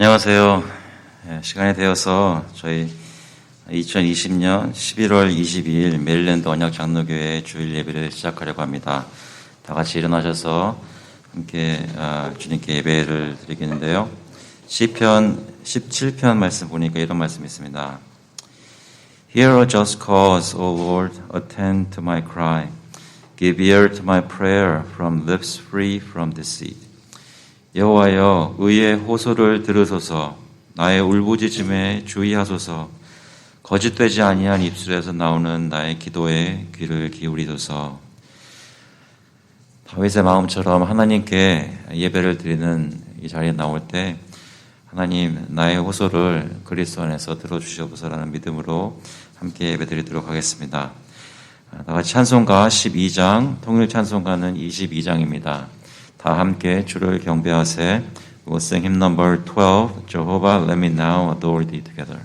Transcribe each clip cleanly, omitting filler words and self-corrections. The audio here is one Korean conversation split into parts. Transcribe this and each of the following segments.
안녕하세요. 시간이 되어서 저희 2020년 11월 22일 메릴랜드 언약 장로교회 주일 예배를 시작하려고 합니다. 다 같이 일어나셔서 함께 주님께 예배를 드리겠는데요. 시편 17편 말씀 보니까 이런 말씀이 있습니다. Hear a just cause, O Lord, attend to my cry. Give ear to my prayer from lips free from deceit. 여호와여, 의의 호소를 들으소서. 나의 울부짖음에 주의하소서. 거짓되지 아니한 입술에서 나오는 나의 기도에 귀를 기울이소서. 다윗의 마음처럼 하나님께 예배를 드리는 이 자리에 나올 때 하나님 나의 호소를 그리스도 안에서 들어주시옵소서라는 믿음으로 함께 예배 드리도록 하겠습니다. 다 같이 찬송가 12장, 통일 찬송가는 22장입니다. 다 함께 주를 경배하세. We'll sing hymn number 12, Jehovah, let me now adore thee together.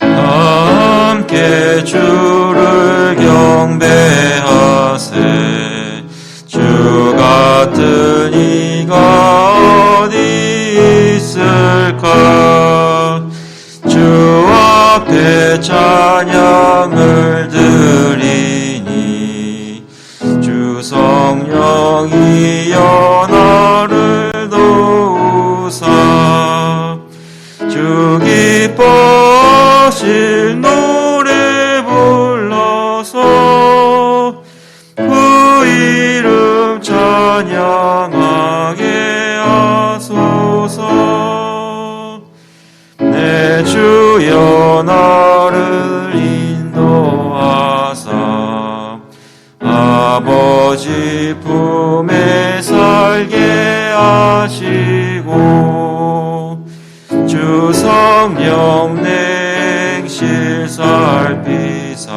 함께 주를 경배하세. 주 같은 이가 주 앞에 찬양을 드리니 주 성령이여 나를 도우사 주 기뻐하실 노래 불러서 그 이름 찬양하게 하소서. 내 주여 나를 인도하사 아버지 품에 살게 하시고 주 성령 내 행실 살피사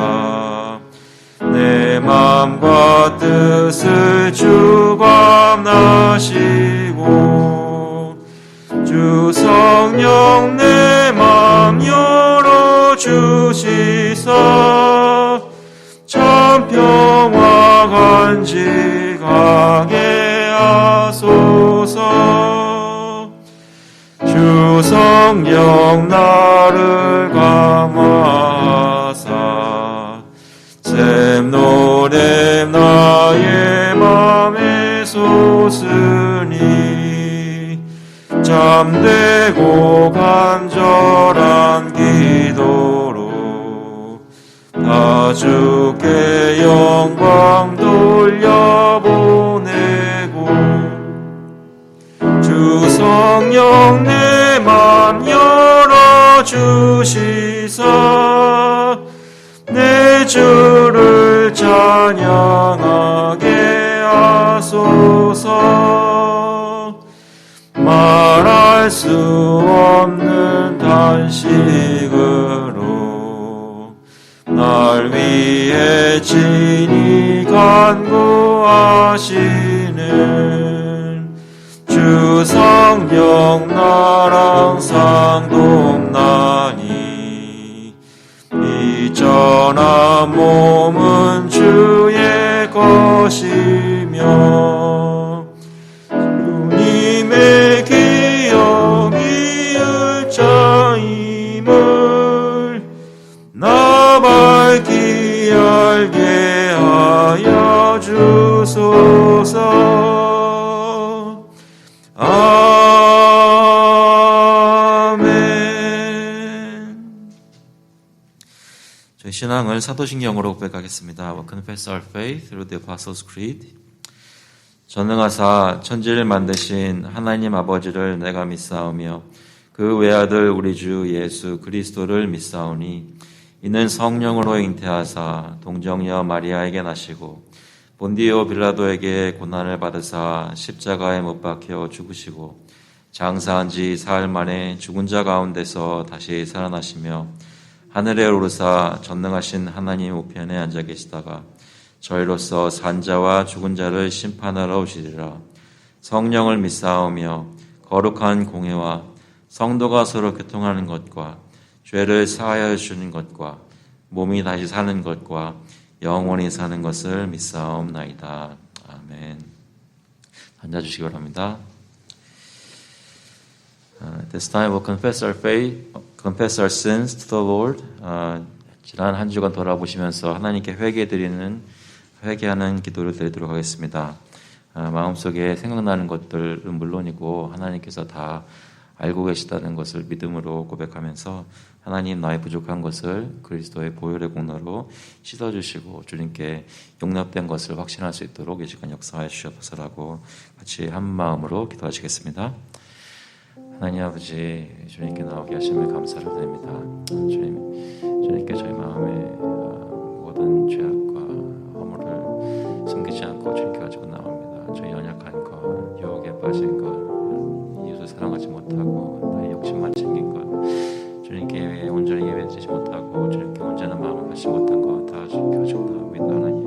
내 맘과 뜻을 주관하시고 주 성령 내 맘 열어주시사 참 평화 간직하게 하소서. 주 성령 나를 감화하사 샘노래 나의 맘에 솟으니 참되고 간절한 기도로 다 주께 영광 돌려보내고 주 성령 내 맘 열어주시사 내 주를 찬양하게 하소서. 말할 수 없는 탄식으로 날 위해 친히 간구하시는 주 성령 나랑 상동나니 이 전한 몸은 주의 것이며 주님의 기영이 의자임을 나 밝히 알게 하여 주소서. 아멘. 저희 신앙을 사도신경으로 고백하겠습니다. We confess our faith through the Apostles' Creed. 전능하사 천지를 만드신 하나님 아버지를 내가 믿사오며 그 외아들 우리 주 예수 그리스도를 믿사오니 이는 성령으로 잉태하사 동정녀 마리아에게 나시고 본디오 빌라도에게 고난을 받으사 십자가에 못 박혀 죽으시고 장사한 지 사흘 만에 죽은 자 가운데서 다시 살아나시며 하늘에 오르사 전능하신 하나님 우편에 앉아 계시다가 저희로서 산자와 죽은 자를 심판하러 오시리라. 성령을 믿사오며 거룩한 공회와 성도가 서로 교통하는 것과 죄를 사하여 주는 것과 몸이 다시 사는 것과 영원히 사는 것을 믿사옵나이다. 아멘. 앉아주시기 바랍니다. This time we'll confess our faith, confess our sins to the Lord. 지난 한 주간 돌아보시면서 하나님께 회개하는 기도를 드리도록 하겠습니다. 마음속에 생각나는 것들은 물론이고 하나님께서 다 알고 계시다는 것을 믿음으로 고백하면서 하나님 나의 부족한 것을 그리스도의 보혈의 공로로 씻어주시고 주님께 용납된 것을 확신할 수 있도록 이 시간 역사하여 주시옵소서라고 같이 한 마음으로 기도하시겠습니다. 하나님 아버지, 주님께 나오게 하심을 감사를 드립니다. 주님께 저희 마음의 모든 죄악과 허물을 숨기지 않고 주님께 가지고 나옵니다. 저희 연약한 것, 유혹에 빠진 것, 이웃을 사랑하지 못하고 나의 욕심만 챙긴 것, 주님께 온전히 예배드리지 못하고 주님께 온전한 마음을 갖지 못한 것 다 주님께 가지고 나옵니다. 하나님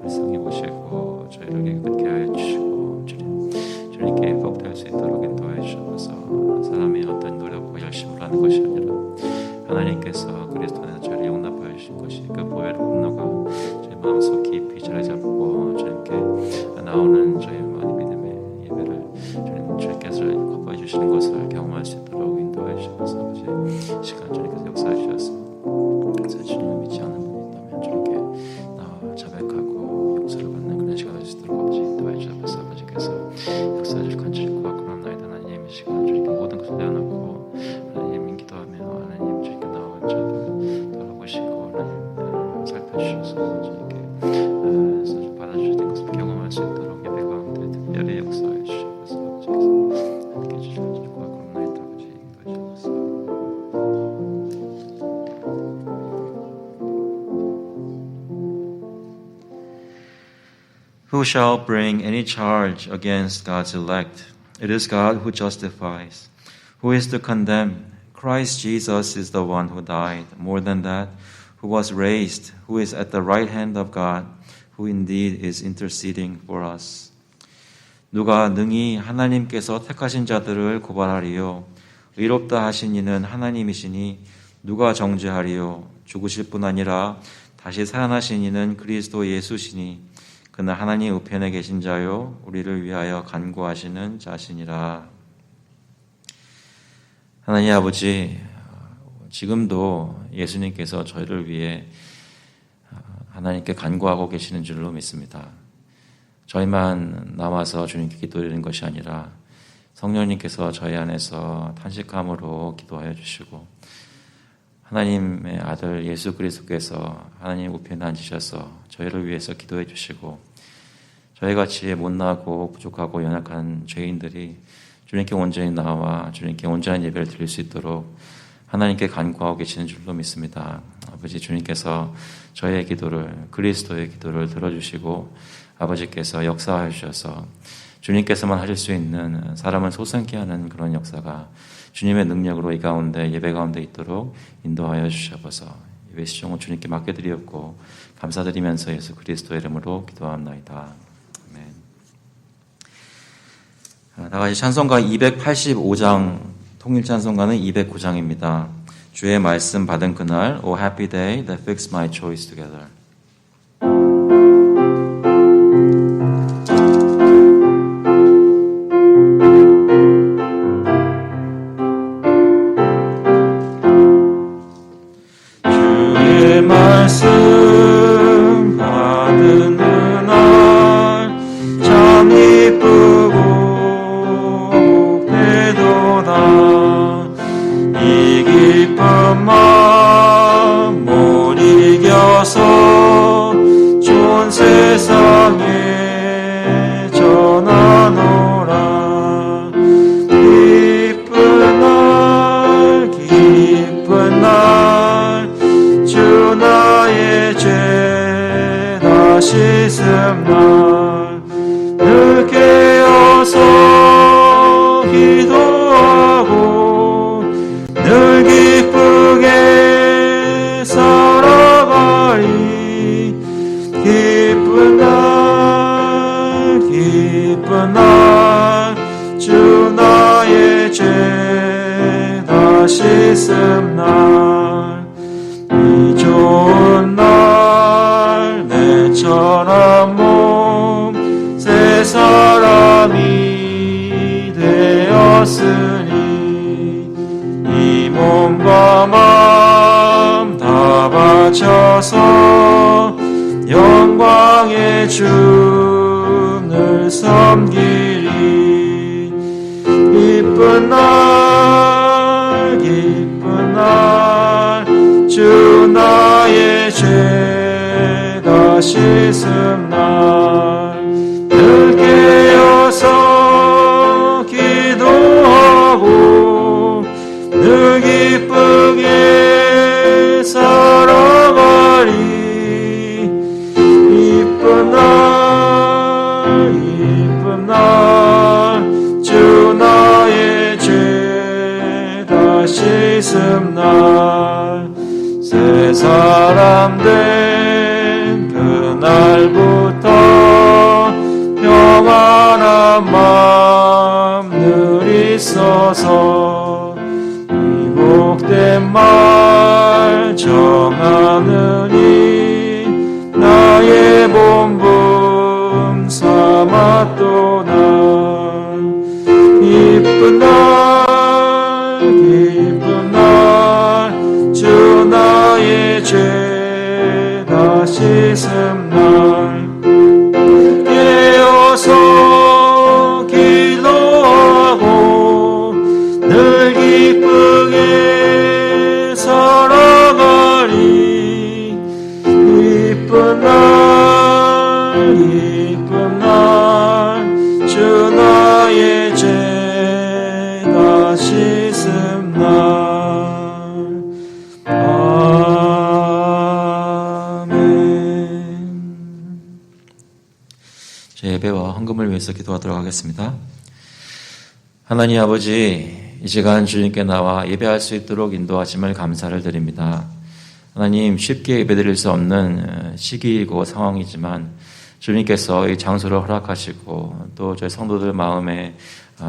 불쌍히 보시고 저희를 깨끗게 하여 주시고 주님께 회복될 수 있도록 인도해 주셔서 사람의 어떤 노력과 열심을 하는 것이 아니라 하나님께서 그리스도 안에서 저희를 용납하여 주신 것이 그 보혈의 공로가 저희 마음속 깊이 자리 잡고 주님께 나오는 저희 믿음의 예배를 주님께서 거부해 주시는 것을 경험할 수 있도록 인도해 주셔서 아버지 시간 주님께서 역사해 주셔서 그래서 주님을 믿지 않는 분이 있다면 주님께 나와 자백하고 용서를 받는 그런 시간을 될 수 있도록 아버지 인도해 주셔서 아버지께서 역사해 주실 간절히 구하옵나이다. 하나님 이 시간 주님께 모든 것을 내어놓고 하나님 기도하며 하나님 주님께 나온 자들 돌아보시고 하나님 살펴주셔서 주님께 받아주시는 것을 경험할 수 있도록 예배 가운데 특별히 역사해 주셔서 아버지께서 함께 해주실 간절히 구하옵나이다. 아버지 인도해 주셔서 Who shall bring any charge against God's elect? It is God who justifies. Who is to condemn? Christ Jesus is the one who died. More than that, who was raised, who is at the right hand of God, who indeed is interceding for us. 누가 능히 하나님께서 택하신 자들을 고발하리요? 의롭다 하신 이는 하나님이시니 누가 정죄하리요? 죽으실 뿐 아니라 다시 살아나신 이는 그리스도 예수시니 그는 하나님 우편에 계신 자요 우리를 위하여 간구하시는 자시니라. 하나님 아버지, 지금도 예수님께서 저희를 위해 하나님께 간구하고 계시는 줄로 믿습니다. 저희만 나와서 주님께 기도드리는 것이 아니라 성령님께서 저희 안에서 탄식함으로 기도하여 주시고 하나님의 아들 예수 그리스도께서 하나님 우편에 앉으셔서 저희를 위해서 기도해 주시고 저희같이 못나고 부족하고 연약한 죄인들이 주님께 온전히 나와 주님께 온전한 예배를 드릴 수 있도록 하나님께 간구하고 계시는 줄로 믿습니다. 아버지, 주님께서 저희의 기도를, 그리스도의 기도를 들어주시고 아버지께서 역사하여 주셔서 주님께서만 하실 수 있는 사람을 소생케 하는 그런 역사가 주님의 능력으로 이 가운데 예배 가운데 있도록 인도하여 주셔서 예배 시종을 주님께 맡겨드리었고 감사드리면서 예수 그리스도의 이름으로 기도합나이다. 아멘. 다 같이 찬송가 285장, 통일 찬송가는 209장입니다. 주의 말씀 받은 그날, O happy day that fixed my choice together. 말씀 받은 그날 참 기쁘고 복되도다. 이 기쁜 마음 못 이겨서 좋은 세상에 전하노라. 기쁜 날 기쁜 날 주 나의 죄 다 씻음 날 늘 깨어서 기도하고 늘 기쁘게 살아가리. 기쁜 날 주 나의 죄 씻음날 이 좋은 날 내처럼 몸 새 사람이 되었으니 이 몸과 마음 다 바쳐서 영광의 주를 섬기리. 기쁜 날 기쁜 날 주 나의 죄 다 씻음 날 늘 깨어서 기도하고 늘 기쁘게 살아가리. 기쁜 날 주 나의 죄 다 씻음 날 새 사람 된 그날부터 평안한 마음 늘 있어서 이 복된 말 정하느니 나의 본분 삼았도다. 기쁜 날 주 나의 죄 다 씻음 날 깨어서 기도하고 늘 기쁘게 살아가리. 기쁜 날 주 나의 죄 다 씻음 날. 제 예배와 헌금을 위해서 기도하도록 하겠습니다. 하나님 아버지, 이 시간 주님께 나와 예배할 수 있도록 인도하심을 감사를 드립니다. 하나님, 쉽게 예배드릴 수 없는 시기이고 상황이지만 주님께서 이 장소를 허락하시고 또 저희 성도들 마음에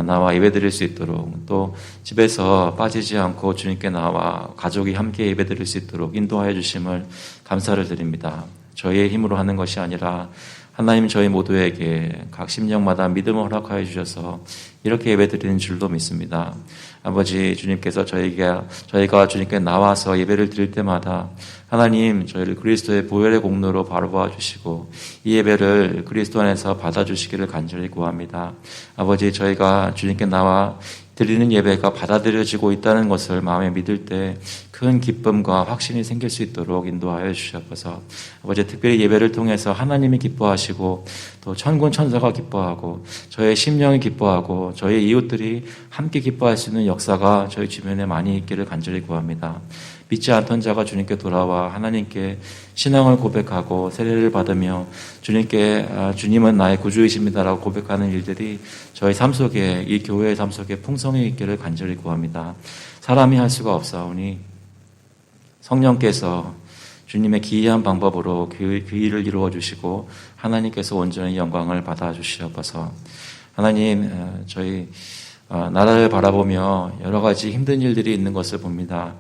나와 예배드릴 수 있도록 또 집에서 빠지지 않고 주님께 나와 가족이 함께 예배드릴 수 있도록 인도하여 주심을 감사를 드립니다. 저희의 힘으로 하는 것이 아니라 하나님 저희 모두에게 각 심령마다 믿음을 허락하여 주셔서 이렇게 예배드리는 줄도 믿습니다. 아버지, 주님께서 저희가 주님께 나와서 예배를 드릴 때마다 하나님 저희를 그리스도의 보혈의 공로로 바라봐 주시고 이 예배를 그리스도 안에서 받아주시기를 간절히 구합니다. 아버지, 저희가 주님께 나와 드리는 예배가 받아들여지고 있다는 것을 마음에 믿을 때 큰 기쁨과 확신이 생길 수 있도록 인도하여 주시옵소서. 아버지, 특별히 예배를 통해서 하나님이 기뻐하시고 또 천군 천사가 기뻐하고 저의 심령이 기뻐하고 저의 이웃들이 함께 기뻐할 수 있는 역사가 저희 주변에 많이 있기를 간절히 구합니다. 믿지 않던 자가 주님께 돌아와 하나님께 신앙을 고백하고 세례를 받으며 주님께 주님은 나의 구주이십니다라고 고백하는 일들이 저희 삶 속에, 이 교회의 삶 속에 풍성히 있기를 간절히 구합니다. 사람이 할 수가 없사오니 성령께서 주님의 기이한 방법으로 그 일을 이루어 주시고 하나님께서 온전히 영광을 받아 주시옵소서. 하나님, 저희 나라를 바라보며 여러 가지 힘든 일들이 있는 것을 봅니다.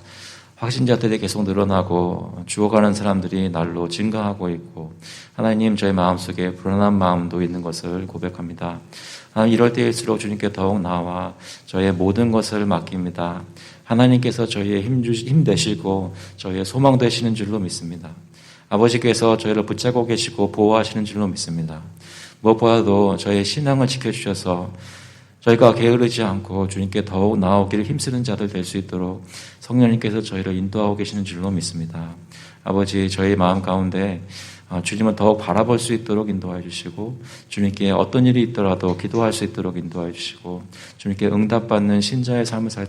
확신자들이 계속 늘어나고 죽어가는 사람들이 날로 증가하고 있고 하나님, 저희 마음속에 불안한 마음도 있는 것을 고백합니다. 하나님, 이럴 때일수록 주님께 더욱 나와 저희의 모든 것을 맡깁니다. 하나님께서 저희의 힘 되시고 저희의 소망 되시는 줄로 믿습니다. 아버지께서 저희를 붙잡고 계시고 보호하시는 줄로 믿습니다. 무엇보다도 저희의 신앙을 지켜주셔서 저희가 게으르지 않고 주님께 더욱 나아오기를 힘쓰는 자들 될 수 있도록 성령님께서 저희를 인도하고 계시는 줄로 믿습니다. 아버지, 저희 마음 가운데 주님을 더욱 바라볼 수 있도록 인도하여 주시고 주님께 어떤 일이 있더라도 기도할 수 있도록 인도하여 주시고 주님께 응답받는 신자의 삶을 살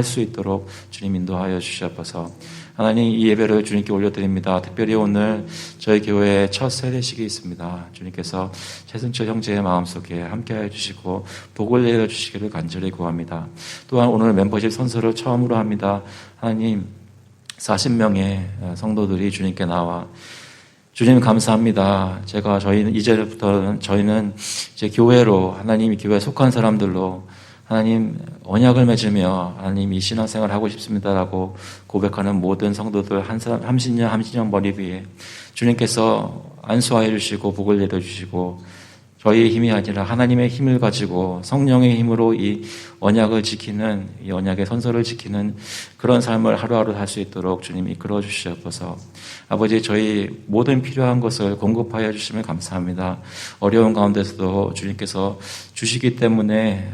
수 있도록 주님 인도하여 주시옵소서. 하나님, 이 예배를 주님께 올려드립니다. 특별히 오늘 저희 교회에 첫 세례식이 있습니다. 주님께서 최승철 형제의 마음속에 함께하여 주시고 복을 내려 주시기를 간절히 구합니다. 또한 오늘 멤버십 선서를 처음으로 합니다. 하나님, 40명의 성도들이 주님께 나와 주님 감사합니다. 이제부터 저희는 이제 교회로, 하나님이 교회에 속한 사람들로 하나님 언약을 맺으며 하나님 이 신앙생활을 하고 싶습니다라고 고백하는 모든 성도들 한 사람 30년 머리 위에 주님께서 안수하여 주시고 복을 내려주시고 저희의 힘이 아니라 하나님의 힘을 가지고 성령의 힘으로 이 언약을 지키는 이 언약의 선서를 지키는 그런 삶을 하루하루 할 수 있도록 주님 이끌어 주시옵소서. 아버지 저희 모든 필요한 것을 공급하여 주시면 감사합니다. 어려운 가운데서도 주님께서 주시기 때문에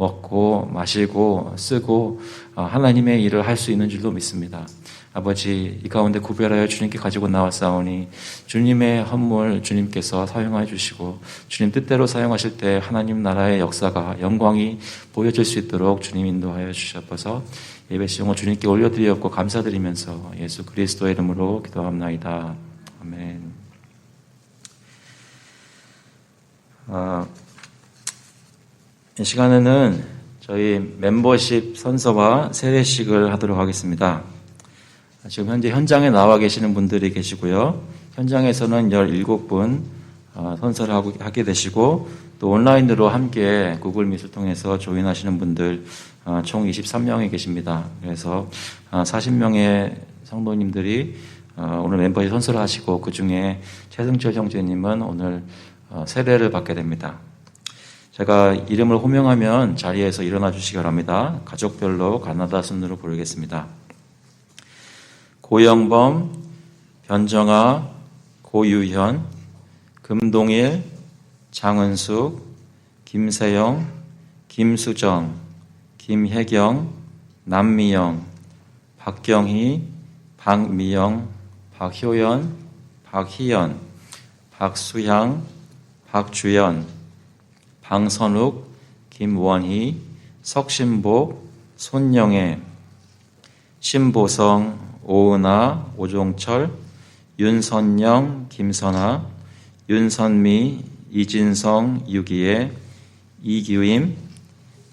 먹고 마시고 쓰고 하나님의 일을 할 수 있는 줄도 믿습니다. 아버지 이 가운데 구별하여 주님께 가지고 나왔사오니 주님의 헌물 주님께서 사용하여 주시고 주님 뜻대로 사용하실 때 하나님 나라의 역사가 영광이 보여질 수 있도록 주님 인도하여 주시옵소서. 예배 시험을 주님께 올려드리옵고 감사드리면서 예수 그리스도의 이름으로 기도합나이다. 아멘. 이 시간에는 저희 멤버십 선서와 세례식을 하도록 하겠습니다. 지금 현재 현장에 나와 계시는 분들이 계시고요. 현장에서는 17분 선서를 하게 되시고 또 온라인으로 함께 구글 미술 통해서 조인하시는 분들 총 23명이 계십니다. 그래서 40명의 성도님들이 오늘 멤버십 선서를 하시고 그중에 최승철 형제님은 오늘 세례를 받게 됩니다. 제가 이름을 호명하면 자리에서 일어나 주시기 바랍니다. 가족별로 가나다 순으로 부르겠습니다. 고영범, 변정아, 고유현, 금동일, 장은숙, 김세영, 김수정, 김혜경, 남미영, 박경희, 박미영, 박효연, 박희연, 박수향, 박주연, 방선욱, 김원희, 석신복, 손영애, 신보성, 오은아, 오종철, 윤선영, 김선아, 윤선미, 이진성, 유기애, 이규임,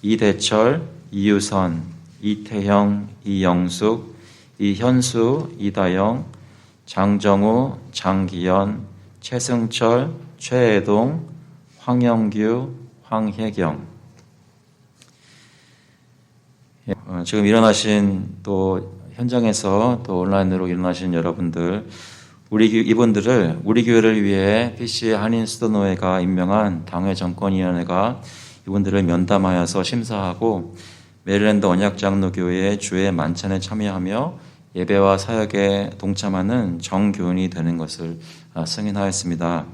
이대철, 이유선, 이태형, 이영숙, 이현수, 이다영, 장정우, 장기연, 최승철, 최애동, 황영규, 황혜경. 지금 일어나신 또 현장에서 또 온라인으로 일어나신 여러분들, 이분들을 우리 교회를 위해 PC 한인 수도노회가 임명한 당회 정권위원회가 이분들을 면담하여서 심사하고 메릴랜드 언약장로교회의 주의 만찬에 참여하며 예배와 사역에 동참하는 정교인이 되는 것을 승인하였습니다.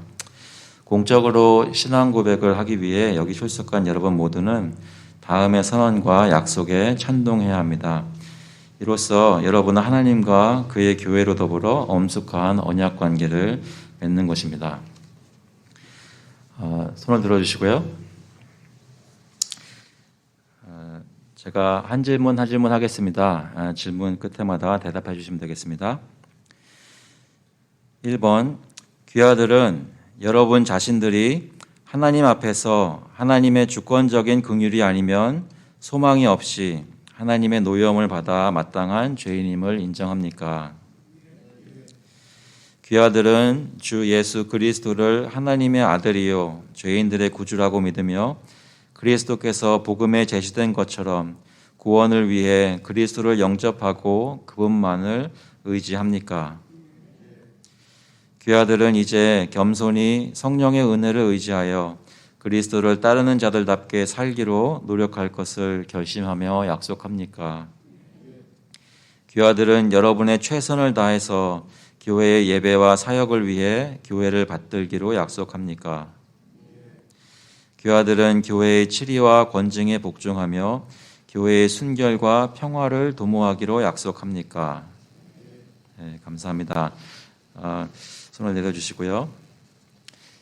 공적으로 신앙 고백을 하기 위해 여기 출석한 여러분 모두는 다음의 선언과 약속에 찬동해야 합니다. 이로써 여러분은 하나님과 그의 교회로 더불어 엄숙한 언약 관계를 맺는 것입니다. 손을 들어주시고요. 제가 한 질문 하겠습니다. 질문 끝에마다 대답해 주시면 되겠습니다. 1번, 귀하들은 여러분 자신들이 하나님 앞에서 하나님의 주권적인 긍휼이 아니면 소망이 없이 하나님의 노여움을 받아 마땅한 죄인임을 인정합니까? 귀하들은 주 예수 그리스도를 하나님의 아들이요 죄인들의 구주라고 믿으며 그리스도께서 복음에 제시된 것처럼 구원을 위해 그리스도를 영접하고 그분만을 의지합니까? 귀하들은 이제 겸손히 성령의 은혜를 의지하여 그리스도를 따르는 자들답게 살기로 노력할 것을 결심하며 약속합니까? 귀하들은 여러분의 최선을 다해서 교회의 예배와 사역을 위해 교회를 받들기로 약속합니까? 귀하들은 교회의 치리와 권징에 복종하며 교회의 순결과 평화를 도모하기로 약속합니까? 네, 감사합니다. 손을 내려주시고요.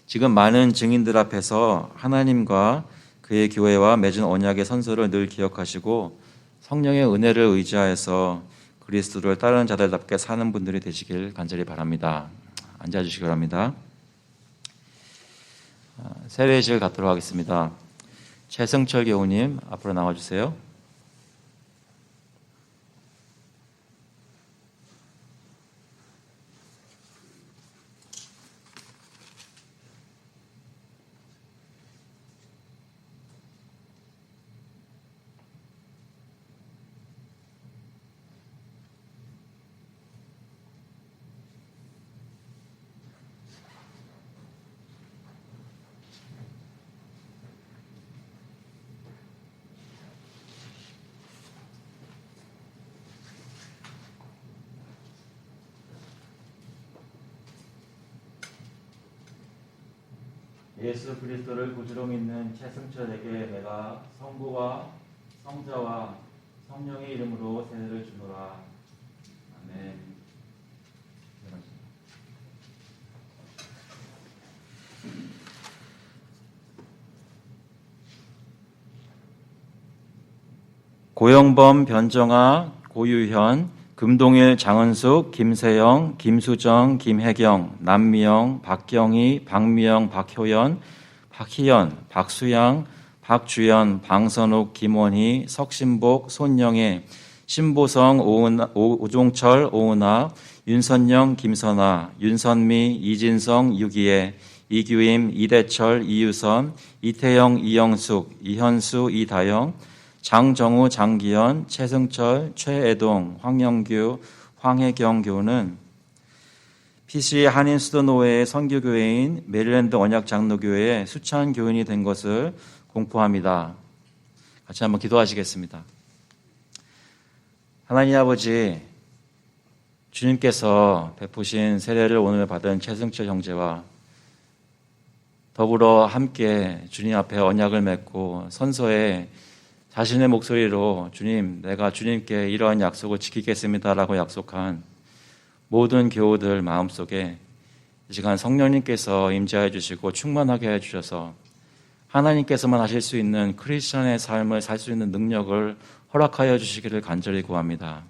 지금 많은 증인들 앞에서 하나님과 그의 교회와 맺은 언약의 선서를 늘 기억하시고 성령의 은혜를 의지하여서 그리스도를 따르는 자들답게 사는 분들이 되시길 간절히 바랍니다. 앉아주시기 바랍니다. 세례식을 갖도록 하겠습니다. 최승철 교우님 앞으로 나와주세요. 예수 그리스도를 구주로 믿는 최승철에게 내가 성부와 성자와 성령의 이름으로 세례를 주노라. 아멘. 고영범, 변정아, 고유현, 금동일, 장은숙, 김세영, 김수정, 김혜경, 남미영, 박경희, 박미영, 박효연, 박희연, 박수양, 박주연, 방선욱, 김원희, 석신복, 손영애, 신보성, 오종철, 오은하, 윤선영, 김선아, 윤선미, 이진성, 유기애, 이규임, 이대철, 이유선, 이태영, 이영숙, 이현수, 이다영, 장정우, 장기현, 최승철, 최애동, 황영규, 황혜경 교우는 PC 한인수도노회의 선교교회인 메릴랜드 언약장로교회의 수찬 교인이 된 것을 공포합니다. 같이 한번 기도하시겠습니다. 하나님 아버지, 주님께서 베푸신 세례를 오늘 받은 최승철 형제와 더불어 함께 주님 앞에 언약을 맺고 선서에 자신의 목소리로 주님, 내가 주님께 이러한 약속을 지키겠습니다라고 약속한 모든 교우들 마음속에 이 시간 성령님께서 임재해 주시고 충만하게 해주셔서 하나님께서만 하실 수 있는 크리스천의 삶을 살 수 있는 능력을 허락하여 주시기를 간절히 구합니다.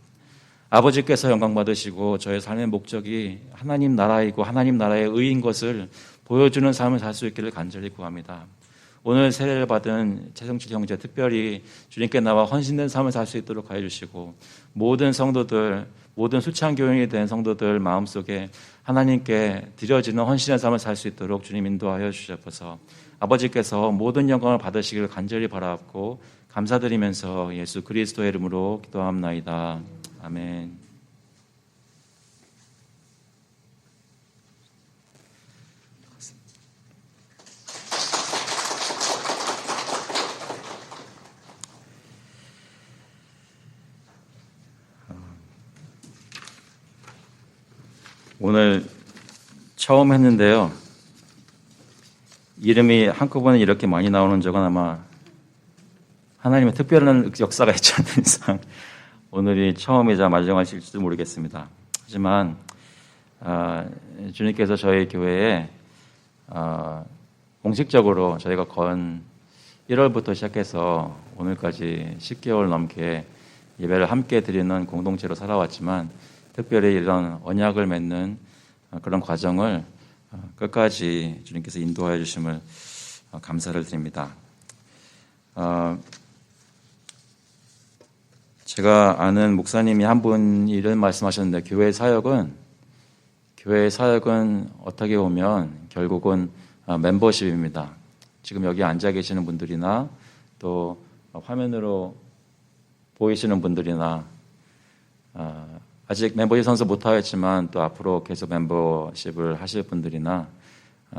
아버지께서 영광 받으시고 저의 삶의 목적이 하나님 나라이고 하나님 나라의 의인 것을 보여주는 삶을 살 수 있기를 간절히 구합니다. 오늘 세례를 받은 최승철 형제 특별히 주님께 나와 헌신된 삶을 살 수 있도록 하여 주시고 모든 성도들, 모든 수찬 교인이 된 성도들 마음속에 하나님께 드려지는 헌신의 삶을 살 수 있도록 주님 인도하여 주셔서 아버지께서 모든 영광을 받으시기를 간절히 바라옵고 감사드리면서 예수 그리스도의 이름으로 기도합나이다. 아멘. 오늘 처음 했는데요. 이름이 한꺼번에 이렇게 많이 나오는 적은 아마 하나님의 특별한 역사가 있지 않는 이상 오늘이 처음이자 마지막일지도 모르겠습니다. 하지만 주님께서 저희 교회에 공식적으로 저희가 건 1월부터 시작해서 오늘까지 10개월 넘게 예배를 함께 드리는 공동체로 살아왔지만 특별히 이런 언약을 맺는 그런 과정을 끝까지 주님께서 인도하여 주심을 감사를 드립니다. 제가 아는 목사님이 한 분이 이런 말씀하셨는데 교회 사역은 어떻게 보면 결국은 멤버십입니다. 지금 여기 앉아 계시는 분들이나 또 화면으로 보이시는 분들이나 아직 멤버십 선서 못하였지만 또 앞으로 계속 멤버십을 하실 분들이나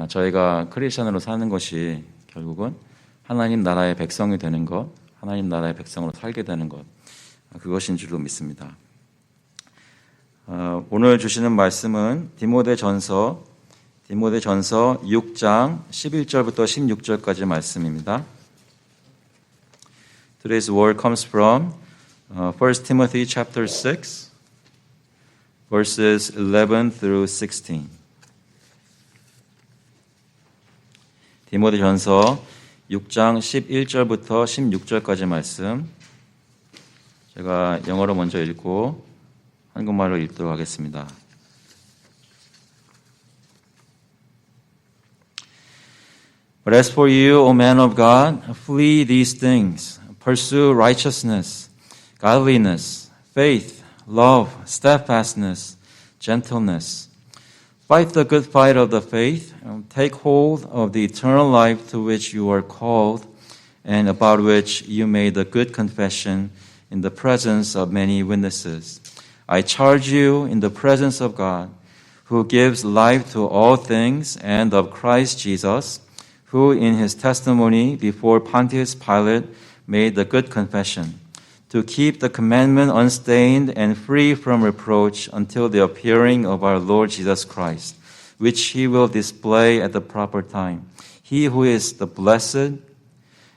저희가 크리스천으로 사는 것이 결국은 하나님 나라의 백성이 되는 것, 하나님 나라의 백성으로 살게 되는 것, 그것인 줄로 믿습니다. 오늘 주시는 말씀은 디모데전서 6장 11절부터 16절까지 말씀입니다. Today's word comes from 1 Timothy chapter 6 verses 11 through 16. 디모데전서 6장 11절부터 16절까지 말씀. 제가 영어로 먼저 읽고 한국말로 읽도록 하겠습니다. But as for you, O man of God, flee these things. Pursue righteousness, godliness, faith, love, steadfastness, gentleness. Fight the good fight of the faith. Take hold of the eternal life to which you are called and about which you made a good confession in the presence of many witnesses. I charge you in the presence of God, who gives life to all things, and of Christ Jesus, who in his testimony before Pontius Pilate made the good confession, to keep the commandment unstained and free from reproach until the appearing of our Lord Jesus Christ, which he will display at the proper time. He who is the blessed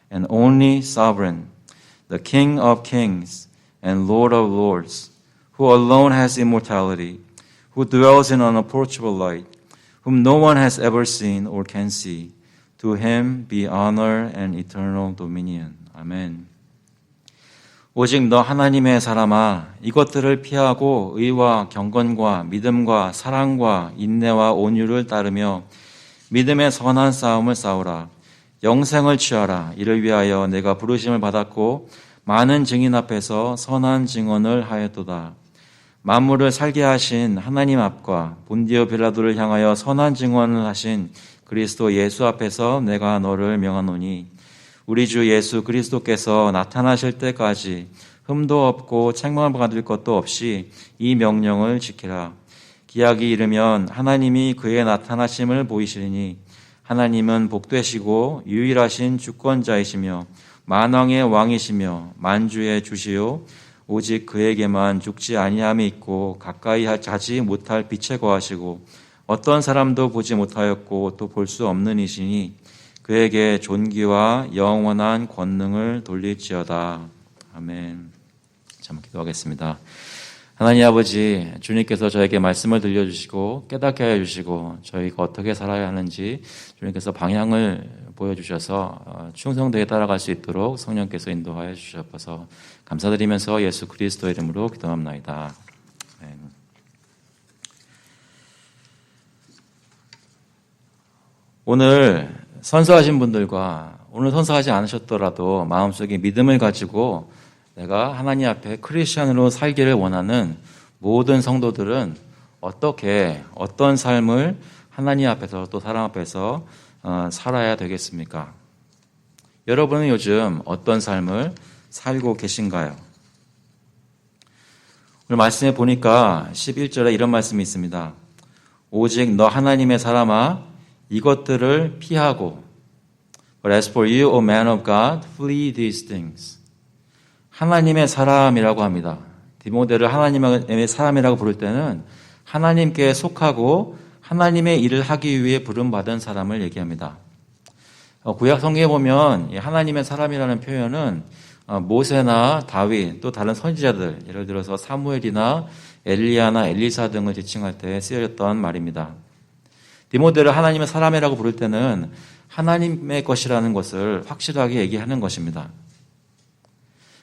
and only sovereign, the King of kings and Lord of lords, who alone has immortality, who dwells in unapproachable light, whom no one has ever seen or can see. To him be honor and eternal dominion. 아멘. 오직 너 하나님의 사람아, 이것들을 피하고 의와 경건과 믿음과 사랑과 인내와 온유를 따르며 믿음의 선한 싸움을 싸우라. 영생을 취하라. 이를 위하여 내가 부르심을 받았고 많은 증인 앞에서 선한 증언을 하였도다. 만물을 살게 하신 하나님 앞과 본디오 빌라도를 향하여 선한 증언을 하신 그리스도 예수 앞에서 내가 너를 명하노니 우리 주 예수 그리스도께서 나타나실 때까지 흠도 없고 책망을 받을 것도 없이 이 명령을 지키라. 기약이 이르면 하나님이 그의 나타나심을 보이시리니 하나님은 복되시고 유일하신 주권자이시며 만왕의 왕이시며 만주의 주시요 오직 그에게만 죽지 아니함이 있고 가까이 자지 못할 빛에 거하시고 어떤 사람도 보지 못하였고 또 볼 수 없는 이시니 그에게 존귀와 영원한 권능을 돌릴지어다. 아멘. 잠깐 기도하겠습니다. 하나님 아버지, 주님께서 저에게 말씀을 들려주시고 깨닫게 해주시고 저희가 어떻게 살아야 하는지 주님께서 방향을 보여주셔서 충성되게 따라갈 수 있도록 성령께서 인도하여 주셔서 감사드리면서 예수 그리스도의 이름으로 기도합나이다. 아멘. 오늘 선서하신 분들과 오늘 선서하지 않으셨더라도 마음속에 믿음을 가지고 내가 하나님 앞에 크리스천으로 살기를 원하는 모든 성도들은 어떤 삶을 하나님 앞에서 또 사람 앞에서 살아야 되겠습니까? 여러분은 요즘 어떤 삶을 살고 계신가요? 오늘 말씀에 보니까 11절에 이런 말씀이 있습니다. 오직 너 하나님의 사람아 이것들을 피하고 But as for you, O man of God, flee these things. 하나님의 사람이라고 합니다. 디모데를 하나님의 사람이라고 부를 때는 하나님께 속하고 하나님의 일을 하기 위해 부름받은 사람을 얘기합니다. 구약 성경에 보면 하나님의 사람이라는 표현은 모세나 다윗 또 다른 선지자들, 예를 들어서 사무엘이나 엘리야나 엘리사 등을 지칭할 때 쓰여졌던 말입니다. 디모데를 하나님의 사람이라고 부를 때는 하나님의 것이라는 것을 확실하게 얘기하는 것입니다.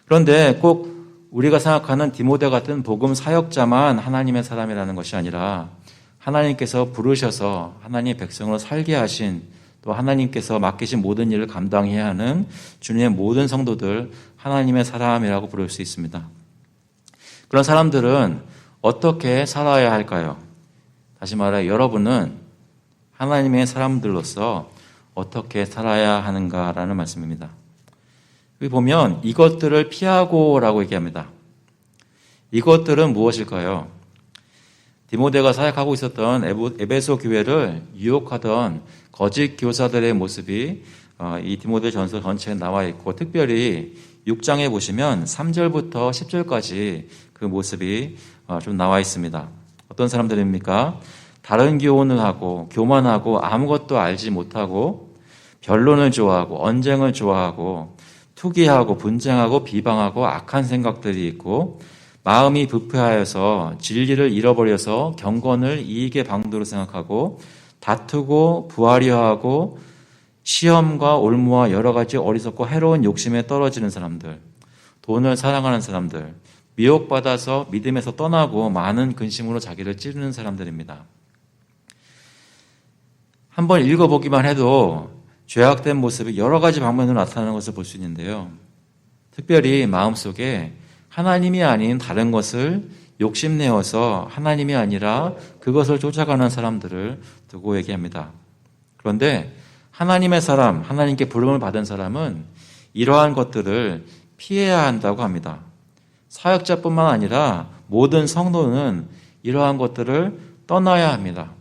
그런데 꼭 우리가 생각하는 디모데 같은 복음 사역자만 하나님의 사람이라는 것이 아니라 하나님께서 부르셔서 하나님의 백성으로 살게 하신 또 하나님께서 맡기신 모든 일을 감당해야 하는 주님의 모든 성도들 하나님의 사람이라고 부를 수 있습니다. 그런 사람들은 어떻게 살아야 할까요? 다시 말해 여러분은 하나님의 사람들로서 어떻게 살아야 하는가라는 말씀입니다. 여기 보면 이것들을 피하고라고 얘기합니다. 이것들은 무엇일까요? 디모데가 사역하고 있었던 에베소 교회를 유혹하던 거짓 교사들의 모습이 이 디모데 전서 전체에 나와 있고 특별히 6장에 보시면 3절부터 10절까지 그 모습이 좀 나와 있습니다. 어떤 사람들입니까? 다른 교훈을 하고 교만하고 아무것도 알지 못하고 변론을 좋아하고 언쟁을 좋아하고 투기하고 분쟁하고 비방하고 악한 생각들이 있고 마음이 부패하여서 진리를 잃어버려서 경건을 이익의 방도로 생각하고 다투고 부하려하고 시험과 올무와 여러 가지 어리석고 해로운 욕심에 떨어지는 사람들, 돈을 사랑하는 사람들, 미혹받아서 믿음에서 떠나고 많은 근심으로 자기를 찌르는 사람들입니다. 한번 읽어보기만 해도 죄악된 모습이 여러 가지 방면으로 나타나는 것을 볼 수 있는데요. 특별히 마음속에 하나님이 아닌 다른 것을 욕심내어서 하나님이 아니라 그것을 쫓아가는 사람들을 두고 얘기합니다. 그런데 하나님의 사람, 하나님께 부름을 받은 사람은 이러한 것들을 피해야 한다고 합니다. 사역자뿐만 아니라 모든 성도는 이러한 것들을 떠나야 합니다.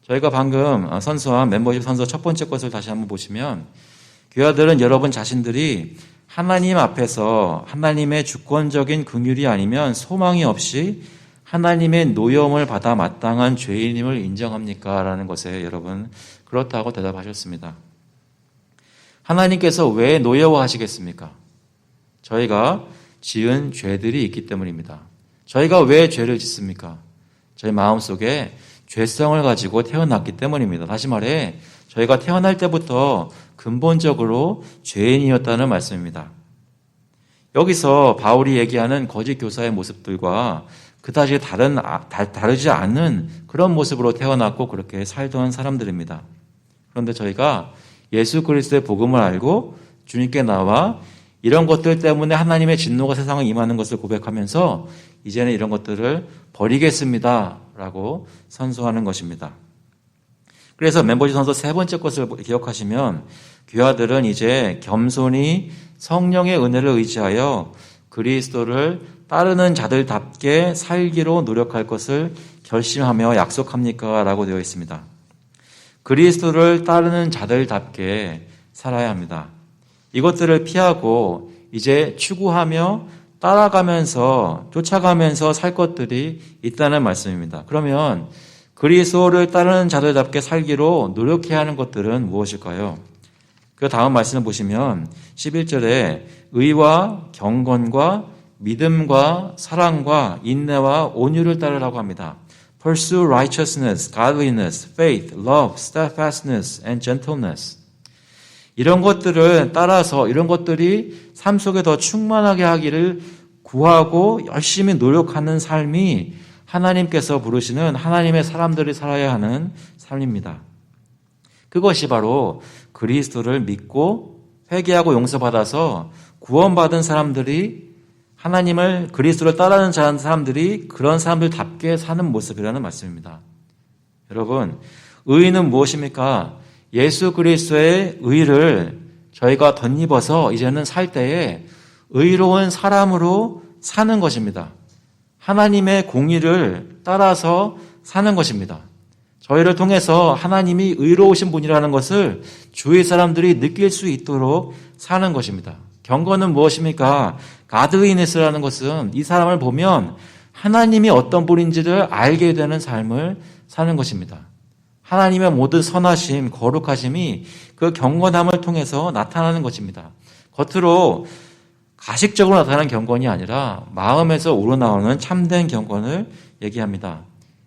저희가 방금 선서한 멤버십 선서 첫 번째 것을 다시 한번 보시면 교회들은 여러분 자신들이 하나님 앞에서 하나님의 주권적인 긍휼이 아니면 소망이 없이 하나님의 노여움을 받아 마땅한 죄인임을 인정합니까? 라는 것에 여러분 그렇다고 대답하셨습니다. 하나님께서 왜 노여워하시겠습니까? 저희가 지은 죄들이 있기 때문입니다. 저희가 왜 죄를 짓습니까? 저희 마음속에 죄성을 가지고 태어났기 때문입니다. 다시 말해 저희가 태어날 때부터 근본적으로 죄인이었다는 말씀입니다. 여기서 바울이 얘기하는 거짓 교사의 모습들과 그다지 다르지 않은 그런 모습으로 태어났고 그렇게 살던 사람들입니다. 그런데 저희가 예수 그리스도의 복음을 알고 주님께 나와 이런 것들 때문에 하나님의 진노가 세상에 임하는 것을 고백하면서 이제는 이런 것들을 버리겠습니다 라고 선서하는 것입니다. 그래서 멤버십 선서 3번째 것을 기억하시면 교회들은 이제 겸손히 성령의 은혜를 의지하여 그리스도를 따르는 자들답게 살기로 노력할 것을 결심하며 약속합니까? 라고 되어 있습니다. 그리스도를 따르는 자들답게 살아야 합니다. 이것들을 피하고 이제 추구하며 따라가면서 쫓아가면서 살 것들이 있다는 말씀입니다. 그러면 그리스도를 따르는 자들답게 살기로 노력해야 하는 것들은 무엇일까요? 그 다음 말씀을 보시면 11절에 의와 경건과 믿음과 사랑과 인내와 온유를 따르라고 합니다. Pursue righteousness, godliness, faith, love, steadfastness, and gentleness. 이런 것들을 따라서 이런 것들이 삶 속에 더 충만하게 하기를 구하고 열심히 노력하는 삶이 하나님께서 부르시는 하나님의 사람들이 살아야 하는 삶입니다. 그것이 바로 그리스도를 믿고 회개하고 용서받아서 구원받은 사람들이 하나님을 그리스도를 따르는 사람들이 그런 사람들답게 사는 모습이라는 말씀입니다. 여러분, 의는 무엇입니까? 예수 그리스도의 의를 저희가 덧입어서 이제는 살 때에 의로운 사람으로 사는 것입니다. 하나님의 공의를 따라서 사는 것입니다. 저희를 통해서 하나님이 의로우신 분이라는 것을 주위 사람들이 느낄 수 있도록 사는 것입니다. 경건은 무엇입니까? 가드리니스라는 것은 이 사람을 보면 하나님이 어떤 분인지를 알게 되는 삶을 사는 것입니다. 하나님의 모든 선하심, 거룩하심이 그 경건함을 통해서 나타나는 것입니다. 겉으로 가식적으로 나타나는 경건이 아니라 마음에서 우러나오는 참된 경건을 얘기합니다.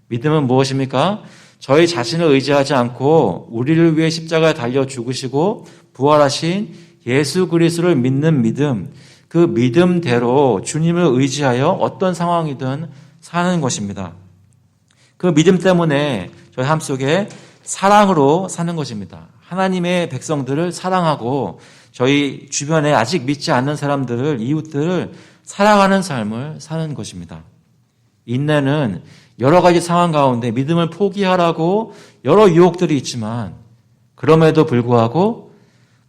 믿음은 무엇입니까? 저희 자신을 의지하지 않고 우리를 위해 십자가에 달려 죽으시고 부활하신 예수 그리스도를 믿는 믿음, 그 믿음대로 주님을 의지하여 어떤 상황이든 사는 것입니다. 그 믿음 때문에 저희 삶 속에 사랑으로 사는 것입니다. 하나님의 백성들을 사랑하고 저희 주변에 아직 믿지 않는 사람들을, 이웃들을 사랑하는 삶을 사는 것입니다. 인내는 여러 가지 상황 가운데 믿음을 포기하라고 여러 유혹들이 있지만 그럼에도 불구하고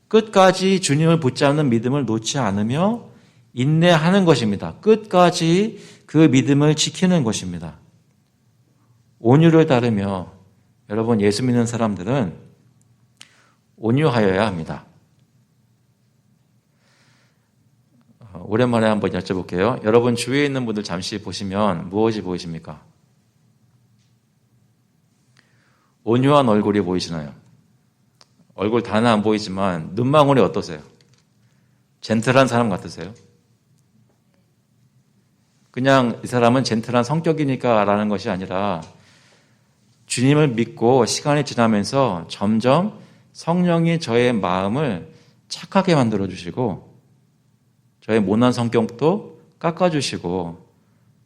끝까지 주님을 붙잡는 믿음을 놓지 않으며 인내하는 것입니다. 끝까지 그 믿음을 지키는 것입니다. 온유를 따르며 여러분 예수 믿는 사람들은 온유하여야 합니다. 오랜만에 한번 여쭤볼게요. 여러분 주위에 있는 분들 잠시 보시면 무엇이 보이십니까? 온유한 얼굴이 보이시나요? 얼굴 다는 안 보이지만 눈망울이 어떠세요? 젠틀한 사람 같으세요? 그냥 이 사람은 젠틀한 성격이니까 라는 것이 아니라 주님을 믿고 시간이 지나면서 점점 성령이 저의 마음을 착하게 만들어주시고 저의 모난 성격도 깎아주시고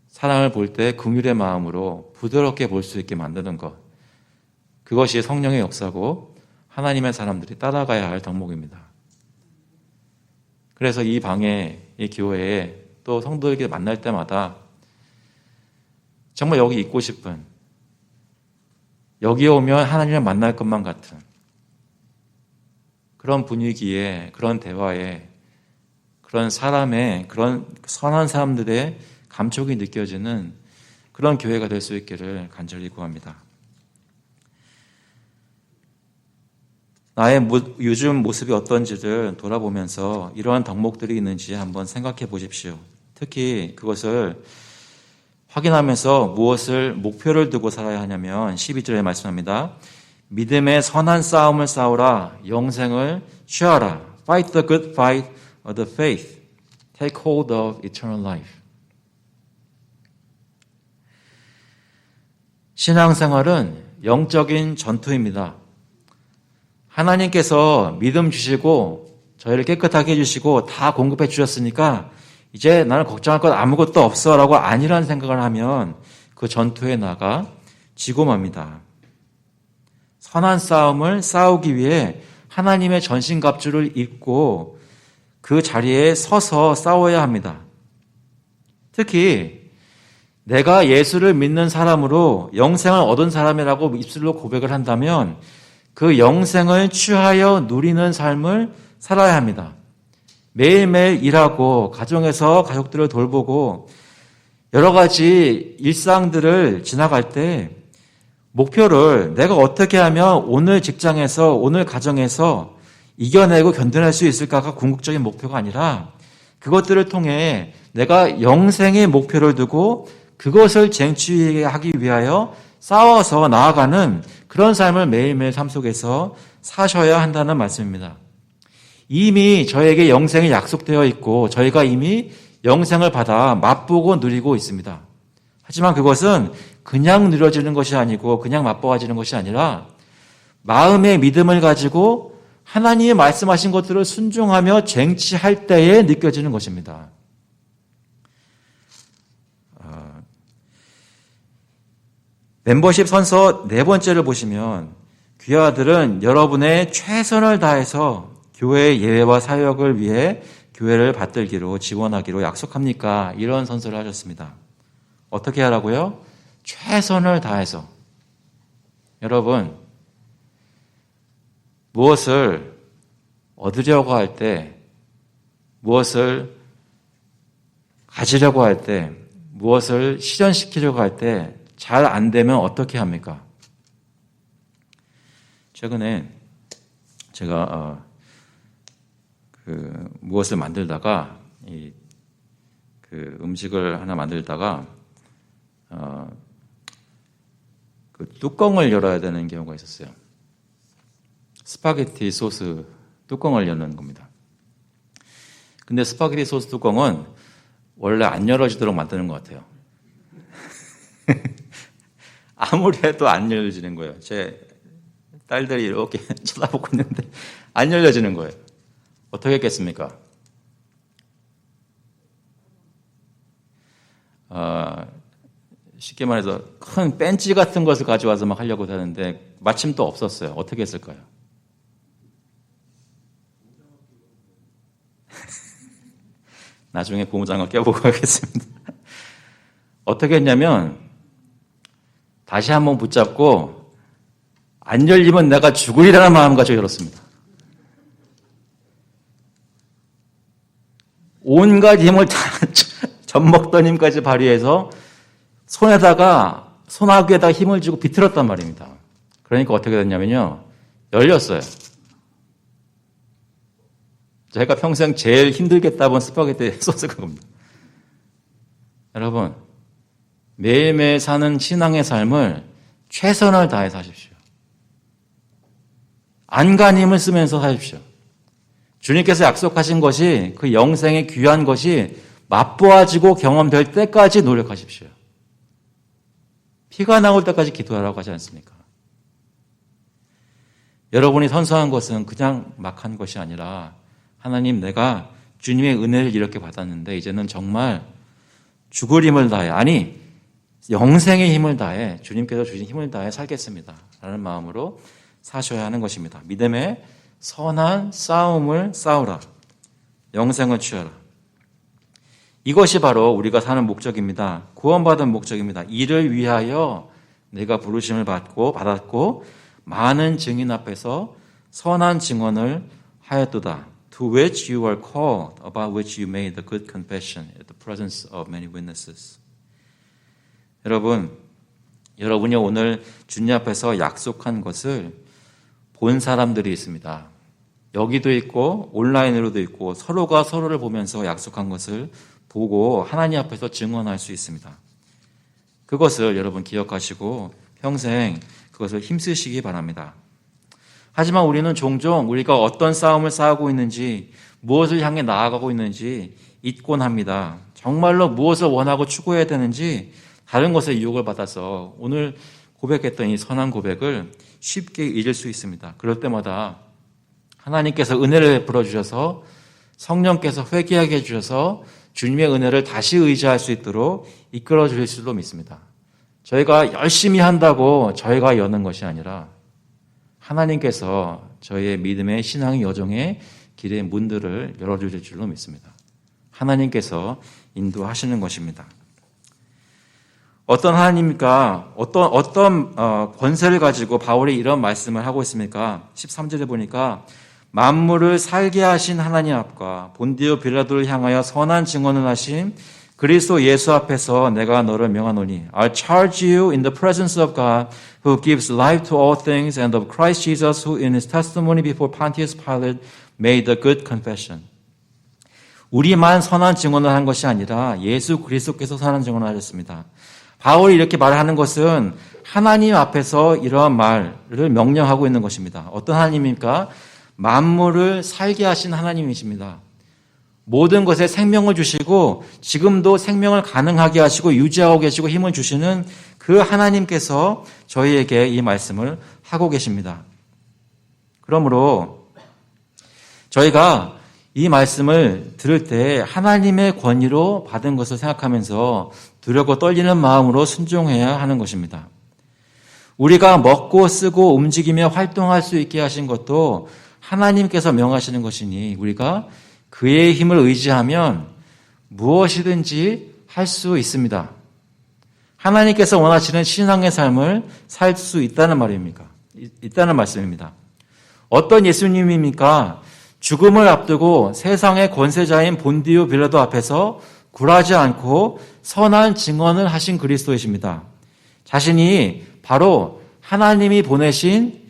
사랑을 볼 때 긍휼의 마음으로 부드럽게 볼 수 있게 만드는 것, 그것이 성령의 역사고 하나님의 사람들이 따라가야 할 덕목입니다. 그래서 이 방에, 이 교회에 또 성도에게 만날 때마다 정말 여기 있고 싶은, 여기에 오면 하나님을 만날 것만 같은 그런 분위기에, 그런 대화에, 그런 사람의, 그런 선한 사람들의 감촉이 느껴지는 그런 교회가 될 수 있기를 간절히 구합니다. 나의 요즘 모습이 어떤지를 돌아보면서 이러한 덕목들이 있는지 한번 생각해 보십시오. 특히 그것을 확인하면서 무엇을 목표를 두고 살아야 하냐면 12절에 말씀합니다. 믿음의 선한 싸움을 싸우라, 영생을 취하라, Fight the good fight of the faith. Take hold of eternal life. 신앙생활은 영적인 전투입니다. 하나님께서 믿음 주시고 저희를 깨끗하게 해주시고 다 공급해 주셨으니까 이제 나는 걱정할 것 아무것도 없어 라고 아니라는 생각을 하면 그 전투에 나가 지고 맙니다. 선한 싸움을 싸우기 위해 하나님의 전신갑주를 입고 그 자리에 서서 싸워야 합니다. 특히 내가 예수를 믿는 사람으로 영생을 얻은 사람이라고 입술로 고백을 한다면 그 영생을 취하여 누리는 삶을 살아야 합니다. 매일매일 일하고 가정에서 가족들을 돌보고 여러 가지 일상들을 지나갈 때 목표를 내가 어떻게 하면 오늘 직장에서 오늘 가정에서 이겨내고 견뎌낼 수 있을까가 궁극적인 목표가 아니라 그것들을 통해 내가 영생의 목표를 두고 그것을 쟁취하기 위하여 싸워서 나아가는 그런 삶을 매일매일 삶 속에서 사셔야 한다는 말씀입니다. 이미 저에게 영생이 약속되어 있고 저희가 이미 영생을 받아 맛보고 누리고 있습니다. 하지만 그것은 그냥 누려지는 것이 아니고 그냥 맛보아지는 것이 아니라 마음의 믿음을 가지고 하나님이 말씀하신 것들을 순종하며 쟁취할 때에 느껴지는 것입니다. 멤버십 선서 4번째를 보시면 귀하들은 여러분의 최선을 다해서 교회의 예배와 사역을 위해 교회를 받들기로 지원하기로 약속합니까? 이런 선서를 하셨습니다. 어떻게 하라고요? 최선을 다해서. 여러분, 무엇을 얻으려고 할 때, 무엇을 가지려고 할 때, 무엇을 실현시키려고 할 때 잘 안 되면 어떻게 합니까? 최근에 제가 무엇을 만들다가 음식을 하나 만들다가 그 뚜껑을 열어야 되는 경우가 있었어요. 스파게티 소스 뚜껑을 여는 겁니다. 근데 스파게티 소스 뚜껑은 원래 안 열어지도록 만드는 것 같아요. 아무리 해도 안 열려지는 거예요. 제 딸들이 이렇게 쳐다보고 있는데 안 열려지는 거예요. 어떻게 했겠습니까? 쉽게 말해서 큰 벤치 같은 것을 가져와서 막 하려고 하는데 마침 또 없었어요. 어떻게 했을까요? 나중에 고무장갑 껴보고 하겠습니다. 어떻게 했냐면 다시 한번 붙잡고 안 열리면 내가 죽으리라는 마음 가지고 열었습니다. 온갖 힘을 다 젖먹던 힘까지 발휘해서 손아귀에다가 힘을 주고 비틀었단 말입니다. 그러니까 어떻게 됐냐면요. 열렸어요. 제가 평생 제일 힘들겠다 본 스파게티 소스가 겁니다. 여러분, 매일매일 사는 신앙의 삶을 최선을 다해 사십시오. 안간힘을 쓰면서 사십시오. 주님께서 약속하신 것이 그 영생의 귀한 것이 맛보아지고 경험될 때까지 노력하십시오. 피가 나올 때까지 기도하라고 하지 않습니까? 여러분이 선서한 것은 그냥 막 한 것이 아니라 하나님 내가 주님의 은혜를 이렇게 받았는데 이제는 정말 죽을 힘을 다해 아니 영생의 힘을 다해 주님께서 주신 힘을 다해 살겠습니다. 라는 마음으로 사셔야 하는 것입니다. 믿음의 선한 싸움을 싸우라. 영생을 취하라. 이것이 바로 우리가 사는 목적입니다. 구원받은 목적입니다. 이를 위하여 내가 부르심을 받았고 많은 증인 앞에서 선한 증언을 하였도다. To which you are called, about which you made a good confession at the presence of many witnesses. 여러분이 오늘 주님 앞에서 약속한 것을 본 사람들이 있습니다. 여기도 있고 온라인으로도 있고 서로가 서로를 보면서 약속한 것을 보고 하나님 앞에서 증언할 수 있습니다. 그것을 여러분 기억하시고 평생 그것을 힘쓰시기 바랍니다. 하지만 우리는 종종 우리가 어떤 싸움을 싸우고 있는지, 무엇을 향해 나아가고 있는지 잊곤 합니다. 정말로 무엇을 원하고 추구해야 되는지 다른 것에 유혹을 받아서 오늘 고백했던 이 선한 고백을 쉽게 잊을 수 있습니다. 그럴 때마다 하나님께서 은혜를 베풀어 주셔서 성령께서 회개하게 해주셔서 주님의 은혜를 다시 의지할 수 있도록 이끌어 주실 줄로 믿습니다. 저희가 열심히 한다고 저희가 여는 것이 아니라 하나님께서 저희의 믿음의 신앙의 여정의 길의 문들을 열어주실 줄로 믿습니다. 하나님께서 인도하시는 것입니다. 어떤 하나님입니까? 어떤 권세를 가지고 바울이 이런 말씀을 하고 있습니까? 13절에 보니까 만물을 살게 하신 하나님 앞과 본디오 빌라도를 향하여 선한 증언을 하신 그리스도 예수 앞에서 내가 너를 명하노니 I charge you in the presence of God who gives life to all things and of Christ Jesus who in his testimony before Pontius Pilate made a good confession. 우리만 선한 증언을 한 것이 아니라 예수 그리스도께서 선한 증언을 하셨습니다. 바울이 이렇게 말하는 것은 하나님 앞에서 이러한 말을 명령하고 있는 것입니다. 어떤 하나님입니까? 만물을 살게 하신 하나님이십니다. 모든 것에 생명을 주시고 지금도 생명을 가능하게 하시고 유지하고 계시고 힘을 주시는 그 하나님께서 저희에게 이 말씀을 하고 계십니다. 그러므로 저희가 이 말씀을 들을 때 하나님의 권위로 받은 것을 생각하면서 두렵고 떨리는 마음으로 순종해야 하는 것입니다. 우리가 먹고 쓰고 움직이며 활동할 수 있게 하신 것도 하나님께서 명하시는 것이니 우리가 그의 힘을 의지하면 무엇이든지 할 수 있습니다. 하나님께서 원하시는 신앙의 삶을 살 수 있다는 있다는 말씀입니다. 어떤 예수님입니까? 죽음을 앞두고 세상의 권세자인 본디오 빌라도 앞에서 굴하지 않고 선한 증언을 하신 그리스도이십니다. 자신이 바로 하나님이 보내신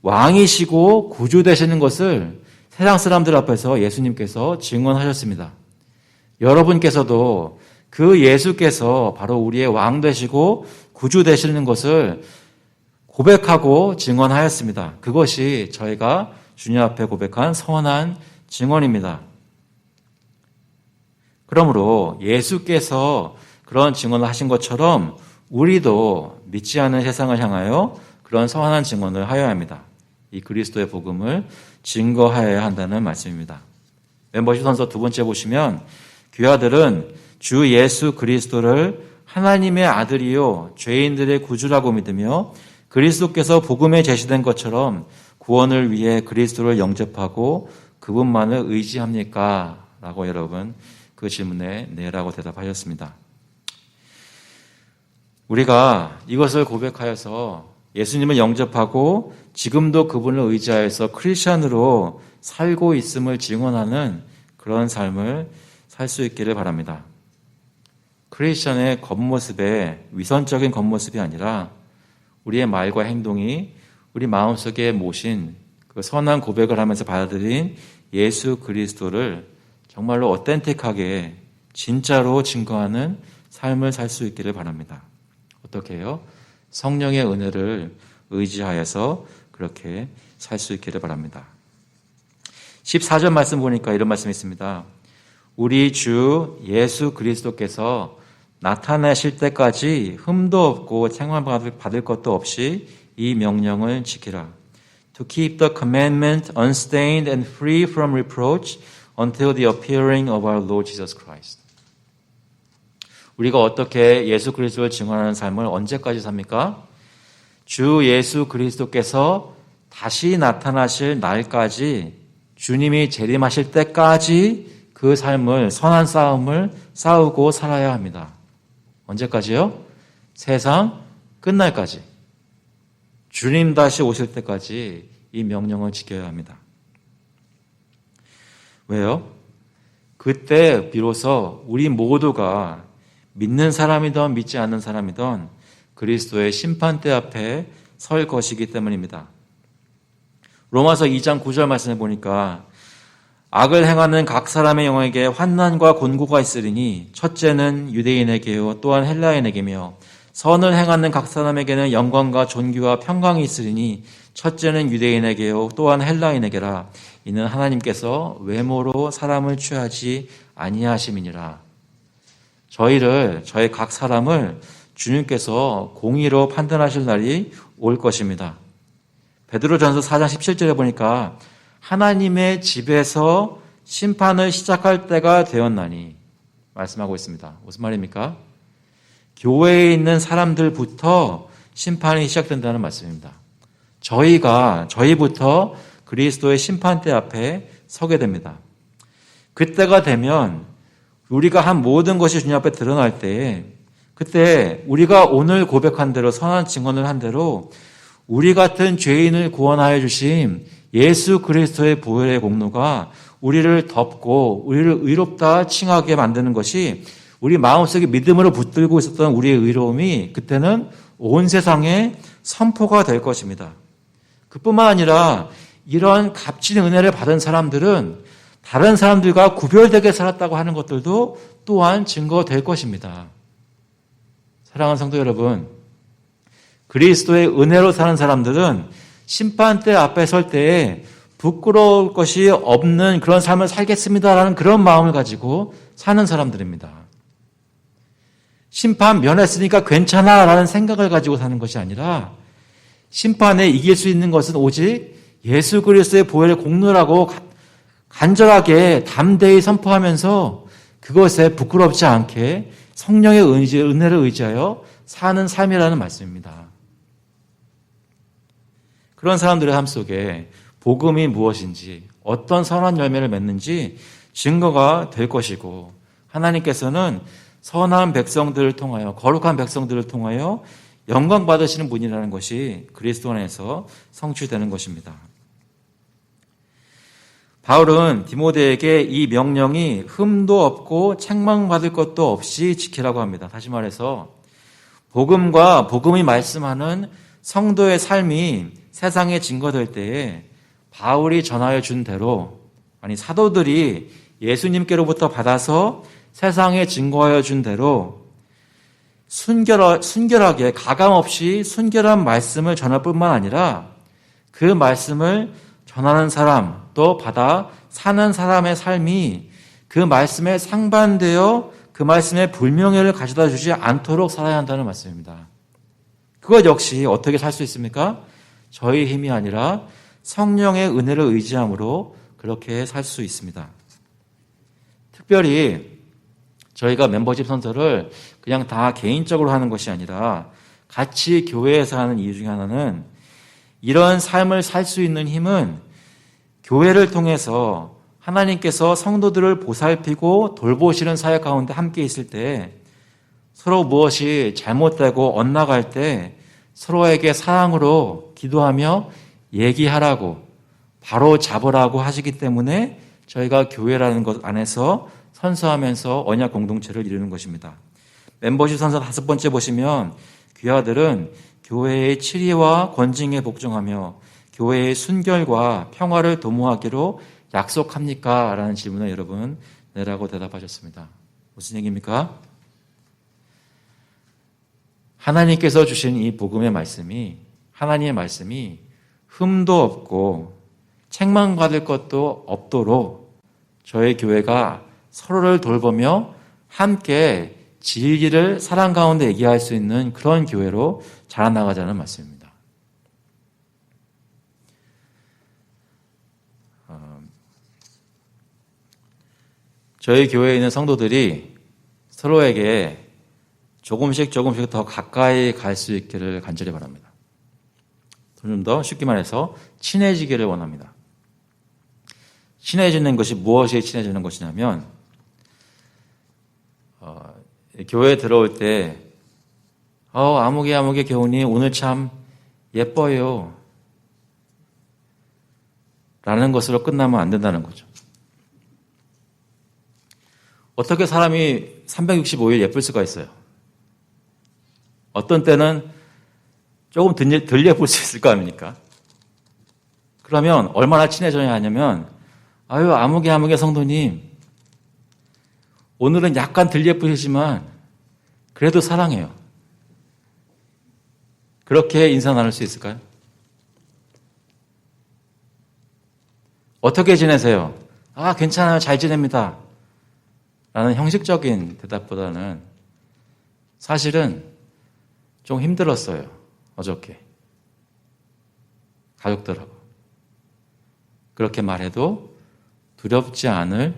왕이시고 구주 되시는 것을 세상 사람들 앞에서 예수님께서 증언하셨습니다. 여러분께서도 그 예수께서 바로 우리의 왕 되시고 구주 되시는 것을 고백하고 증언하였습니다. 그것이 저희가 주님 앞에 고백한 선한 증언입니다. 그러므로 예수께서 그런 증언을 하신 것처럼 우리도 믿지 않는 세상을 향하여 그런 선한 증언을 하여야 합니다. 이 그리스도의 복음을 증거하여야 한다는 말씀입니다. 멤버십 선서 두 번째 보시면 귀하들은 주 예수 그리스도를 하나님의 아들이요 죄인들의 구주라고 믿으며 그리스도께서 복음에 제시된 것처럼 구원을 위해 그리스도를 영접하고 그분만을 의지합니까? 라고 여러분 그 질문에 네라고 대답하셨습니다. 우리가 이것을 고백하여서 예수님을 영접하고 지금도 그분을 의지하여서 크리스천으로 살고 있음을 증언하는 그런 삶을 살 수 있기를 바랍니다. 크리스천의 겉모습에 위선적인 겉모습이 아니라 우리의 말과 행동이 우리 마음속에 모신 그 선한 고백을 하면서 받아들인 예수 그리스도를 정말로 어텐틱하게 진짜로 증거하는 삶을 살 수 있기를 바랍니다. 어떻게 해요? 성령의 은혜를 의지하여서 그렇게 살 수 있기를 바랍니다. 14절 말씀 보니까 이런 말씀이 있습니다. 우리 주 예수 그리스도께서 나타나실 때까지 흠도 없고 책망받을 것도 없이 이 명령을 지키라. To keep the commandment unstained and free from reproach until the appearing of our Lord Jesus Christ. 우리가 어떻게 예수 그리스도를 증언하는 삶을 언제까지 삽니까? 주 예수 그리스도께서 다시 나타나실 날까지 주님이 재림하실 때까지 그 삶을 선한 싸움을 싸우고 살아야 합니다. 언제까지요? 세상 끝날까지. 주님 다시 오실 때까지 이 명령을 지켜야 합니다. 왜요? 그때 비로소 우리 모두가 믿는 사람이든 믿지 않는 사람이든 그리스도의 심판대 앞에 설 것이기 때문입니다. 로마서 2장 9절 말씀을 보니까 악을 행하는 각 사람의 영에게 환난과 곤고가 있으리니 첫째는 유대인에게요 또한 헬라인에게며 선을 행하는 각 사람에게는 영광과 존귀와 평강이 있으리니 첫째는 유대인에게요 또한 헬라인에게라. 이는 하나님께서 외모로 사람을 취하지 아니하심이니라. 저희 각 사람을 주님께서 공의로 판단하실 날이 올 것입니다. 베드로전서 4장 17절에 보니까 하나님의 집에서 심판을 시작할 때가 되었나니 말씀하고 있습니다. 무슨 말입니까? 교회에 있는 사람들부터 심판이 시작된다는 말씀입니다. 저희부터 그리스도의 심판대 앞에 서게 됩니다. 그때가 되면 우리가 한 모든 것이 주님 앞에 드러날 때, 그때 우리가 오늘 고백한 대로 선한 증언을 한 대로 우리 같은 죄인을 구원하여 주신 예수 그리스도의 보혈의 공로가 우리를 덮고 우리를 의롭다 칭하게 만드는 것이 우리 마음속에 믿음으로 붙들고 있었던 우리의 의로움이 그때는 온 세상에 선포가 될 것입니다. 그뿐만 아니라 이런 값진 은혜를 받은 사람들은 다른 사람들과 구별되게 살았다고 하는 것들도 또한 증거될 것입니다. 사랑하는 성도 여러분, 그리스도의 은혜로 사는 사람들은 심판대 앞에 설 때에 부끄러울 것이 없는 그런 삶을 살겠습니다라는 그런 마음을 가지고 사는 사람들입니다. 심판 면했으니까 괜찮아라는 생각을 가지고 사는 것이 아니라 심판에 이길 수 있는 것은 오직 예수 그리스도의 보혈의 공로라고 간절하게 담대히 선포하면서 그것에 부끄럽지 않게 성령의 은혜를 의지하여 사는 삶이라는 말씀입니다. 그런 사람들의 삶 속에 복음이 무엇인지 어떤 선한 열매를 맺는지 증거가 될 것이고 하나님께서는 선한 백성들을 통하여 거룩한 백성들을 통하여 영광 받으시는 분이라는 것이 그리스도 안에서 성취되는 것입니다. 바울은 디모데에게 이 명령이 흠도 없고 책망받을 것도 없이 지키라고 합니다. 다시 말해서 복음과 복음이 말씀하는 성도의 삶이 세상에 증거될 때에 바울이 전하여 준 대로 사도들이 예수님께로부터 받아서 세상에 증거하여 준 대로 순결하게 가감없이 순결한 말씀을 전할 뿐만 아니라 그 말씀을 전하는 사람 또 받아 사는 사람의 삶이 그 말씀에 상반되어 그 말씀의 불명예를 가져다 주지 않도록 살아야 한다는 말씀입니다. 그것 역시 어떻게 살 수 있습니까? 저희 힘이 아니라 성령의 은혜를 의지함으로 그렇게 살 수 있습니다. 특별히 저희가 멤버십 선서를 그냥 다 개인적으로 하는 것이 아니라 같이 교회에서 하는 이유 중에 하나는 이런 삶을 살 수 있는 힘은 교회를 통해서 하나님께서 성도들을 보살피고 돌보시는 사역 가운데 함께 있을 때 서로 무엇이 잘못되고 엇나갈 때 서로에게 사랑으로 기도하며 얘기하라고 바로 잡으라고 하시기 때문에 저희가 교회라는 것 안에서 선서하면서 언약 공동체를 이루는 것입니다. 멤버십 선서 5번째 보시면 귀하들은 교회의 치리와 권징에 복종하며 교회의 순결과 평화를 도모하기로 약속합니까? 라는 질문을 여러분 내라고 대답하셨습니다. 무슨 얘기입니까? 하나님께서 주신 이 복음의 말씀이 하나님의 말씀이 흠도 없고 책망받을 것도 없도록 저희 교회가 서로를 돌보며 함께 진리를 사랑 가운데 얘기할 수 있는 그런 교회로 자라나가자는 말씀입니다. 저희 교회에 있는 성도들이 서로에게 조금씩 더 가까이 갈 수 있기를 간절히 바랍니다. 좀 더 쉽게 말해서 친해지기를 원합니다. 친해지는 것이 무엇이 친해지는 것이냐면 교회에 들어올 때 아무개 교우님 오늘 참 예뻐요 라는 것으로 끝나면 안 된다는 거죠. 어떻게 사람이 365일 예쁠 수가 있어요? 어떤 때는 조금 덜 예쁠 수 있을 거 아닙니까? 그러면 얼마나 친해져야 하냐면 아무개 성도님 오늘은 약간 덜 예쁘시지만 그래도 사랑해요. 그렇게 인사 나눌 수 있을까요? 어떻게 지내세요? 아, 괜찮아요. 잘 지냅니다. 라는 형식적인 대답보다는 사실은 좀 힘들었어요. 어저께. 가족들하고. 그렇게 말해도 두렵지 않을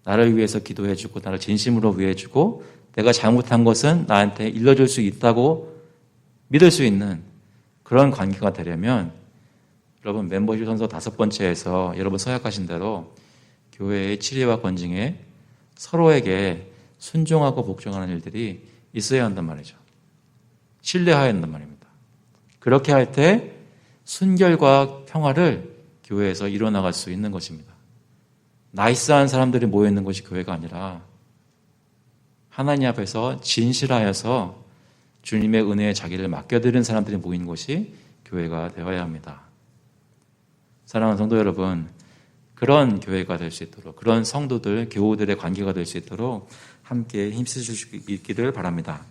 나를 위해서 기도해주고 나를 진심으로 위해주고 내가 잘못한 것은 나한테 일러줄 수 있다고 믿을 수 있는 그런 관계가 되려면 여러분 멤버십 선서 5번째에서 여러분 서약하신 대로 교회의 치리와 권징에 서로에게 순종하고 복종하는 일들이 있어야 한단 말이죠. 신뢰해야 한단 말입니다. 그렇게 할 때 순결과 평화를 교회에서 이뤄나갈 수 있는 것입니다. 나이스한 사람들이 모여있는 것이 교회가 아니라 하나님 앞에서 진실하여서 주님의 은혜에 자기를 맡겨드리는 사람들이 모인 곳이 교회가 되어야 합니다. 사랑하는 성도 여러분, 그런 교회가 될 수 있도록, 그런 성도들, 교우들의 관계가 될 수 있도록 함께 힘쓰실 수 있기를 바랍니다.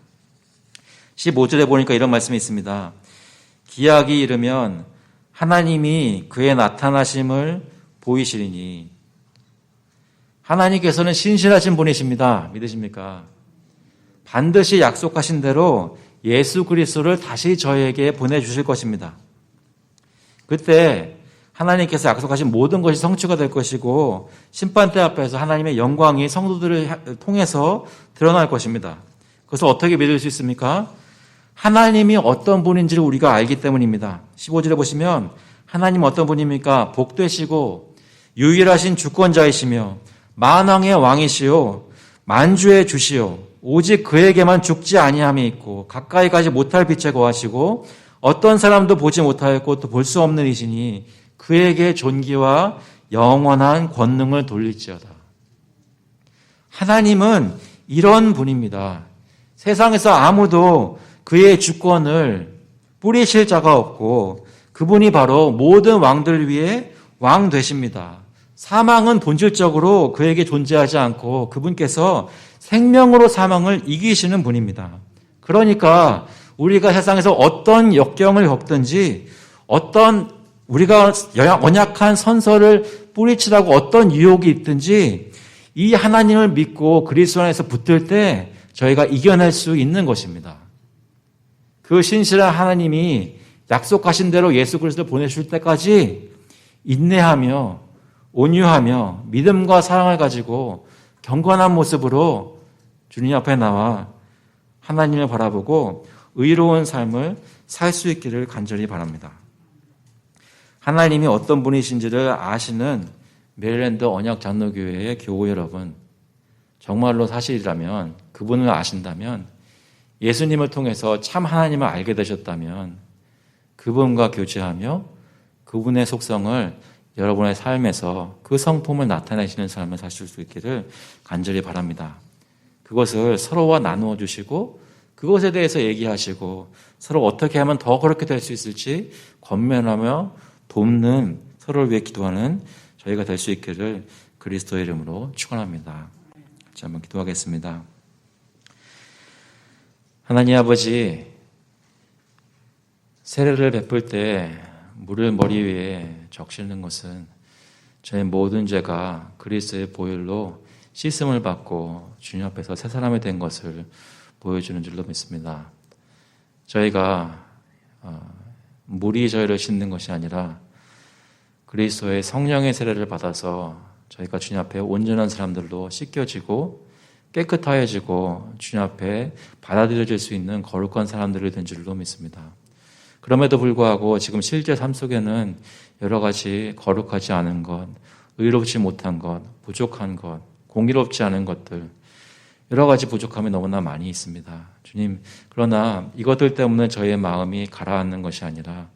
15절에 보니까 이런 말씀이 있습니다. 기약이 이르면 하나님이 그의 나타나심을 보이시리니. 하나님께서는 신실하신 분이십니다. 믿으십니까? 반드시 약속하신 대로 예수 그리스도를 다시 저에게 보내주실 것입니다. 그때 하나님께서 약속하신 모든 것이 성취가 될 것이고 심판대 앞에서 하나님의 영광이 성도들을 통해서 드러날 것입니다. 그것을 어떻게 믿을 수 있습니까? 하나님이 어떤 분인지를 우리가 알기 때문입니다. 15절에 보시면 하나님 어떤 분입니까? 복되시고 유일하신 주권자이시며 만왕의 왕이시요 만주의 주시요 오직 그에게만 죽지 아니함이 있고 가까이 가지 못할 빛에 거하시고 어떤 사람도 보지 못하였고 또 볼 수 없는 이시니 그에게 존귀와 영원한 권능을 돌릴지어다. 하나님은 이런 분입니다. 세상에서 아무도 그의 주권을 뿌리실 자가 없고 그분이 바로 모든 왕들 위에 왕 되십니다. 사망은 본질적으로 그에게 존재하지 않고 그분께서 생명으로 사망을 이기시는 분입니다. 그러니까 우리가 세상에서 어떤 역경을 겪든지 어떤 우리가 언약한 선서를 뿌리치라고 어떤 유혹이 있든지 이 하나님을 믿고 그리스도 안에서 붙들 때 저희가 이겨낼 수 있는 것입니다. 그 신실한 하나님이 약속하신 대로 예수 그리스도를 보내실 때까지 인내하며 온유하며 믿음과 사랑을 가지고 경건한 모습으로 주님 앞에 나와 하나님을 바라보고 의로운 삶을 살 수 있기를 간절히 바랍니다. 하나님이 어떤 분이신지를 아시는 메릴랜드 언약장로교회의 교우 여러분, 정말로 사실이라면 그분을 아신다면 예수님을 통해서 참 하나님을 알게 되셨다면 그분과 교제하며 그분의 속성을 여러분의 삶에서 그 성품을 나타내시는 삶을 사실 수 있기를 간절히 바랍니다. 그것을 서로와 나누어 주시고 그것에 대해서 얘기하시고 서로 어떻게 하면 더 그렇게 될 수 있을지 권면하며 돕는 서로를 위해 기도하는 저희가 될 수 있기를 그리스도의 이름으로 축원합니다. 자, 한번 기도하겠습니다. 하나님 아버지, 세례를 베풀 때 물을 머리 위에 적시는 것은 저의 모든 죄가 그리스도의 보혈로 씻음을 받고 주님 앞에서 새 사람이 된 것을 보여주는 줄로 믿습니다. 저희가 물이 저희를 씻는 것이 아니라 그리스도의 성령의 세례를 받아서 저희가 주님 앞에 온전한 사람들로 씻겨지고 깨끗하여지고 주님 앞에 받아들여질 수 있는 거룩한 사람들이 된 줄로 믿습니다. 그럼에도 불구하고 지금 실제 삶 속에는 여러 가지 거룩하지 않은 것, 의롭지 못한 것, 부족한 것, 공의롭지 않은 것들, 여러 가지 부족함이 너무나 많이 있습니다. 주님, 그러나 이것들 때문에 저희의 마음이 가라앉는 것이 아니라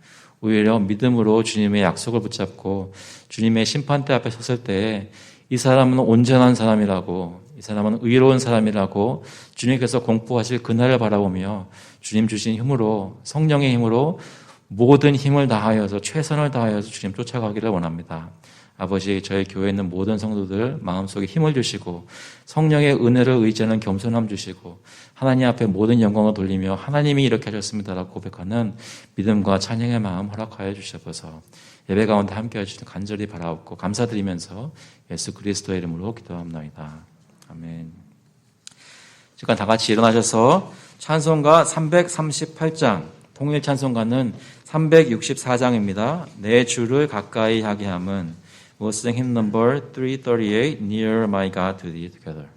오히려 믿음으로 주님의 약속을 붙잡고 주님의 심판대 앞에 섰을 때에 이 사람은 온전한 사람이라고, 이 사람은 의로운 사람이라고 주님께서 공포하실 그날을 바라보며 주님 주신 힘으로, 성령의 힘으로 모든 힘을 다하여서 최선을 다하여서 주님 쫓아가기를 원합니다. 아버지, 저희 교회에 있는 모든 성도들 마음속에 힘을 주시고 성령의 은혜를 의지하는 겸손함 주시고 하나님 앞에 모든 영광을 돌리며 하나님이 이렇게 하셨습니다라고 고백하는 믿음과 찬양의 마음 허락하여 주셔서 예배 가운데 함께 해주시는 간절히 바라옵고 감사드리면서 예수 그리스도의 이름으로 기도합니다. 아멘. 잠깐 다 같이 일어나셔서 찬송가 338장, 통일 찬송가는 364장입니다. 내 주를 가까이 하게 함은 We'll sing hymn number 338, Near My God to Thee together.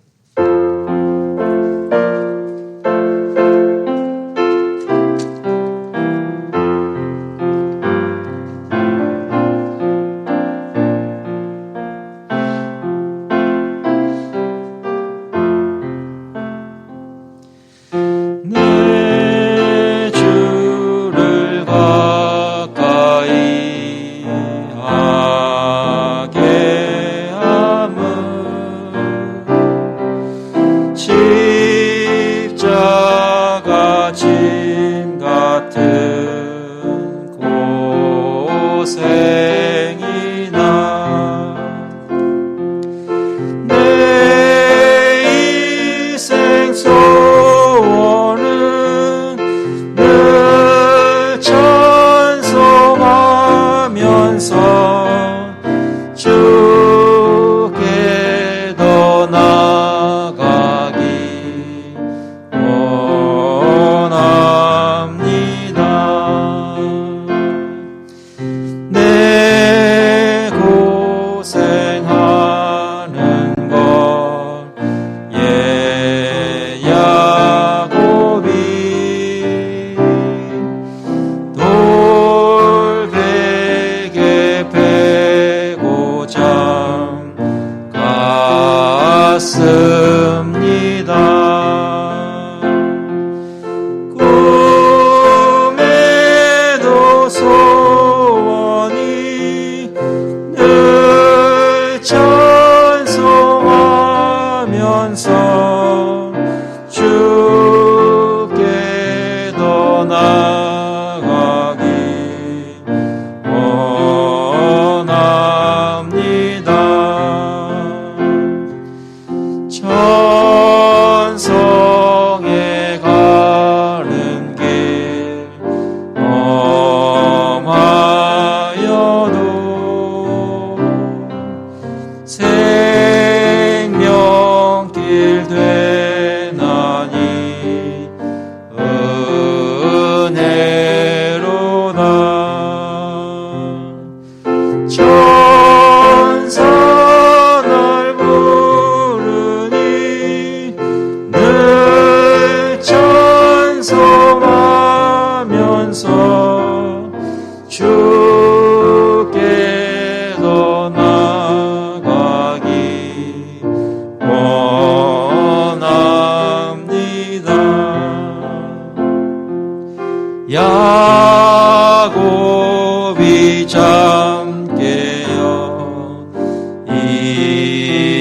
야곱이 잠깨어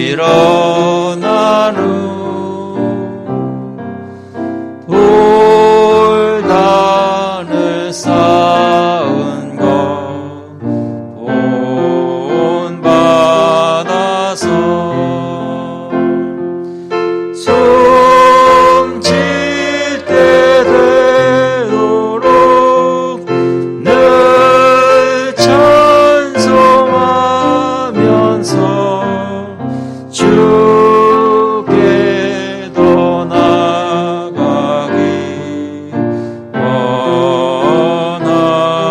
일어난 후 돌단을 쌓은 것 본받아서 숨질 때 되도록 늘 찬송하면서 주께 더 나아가기 원합니다.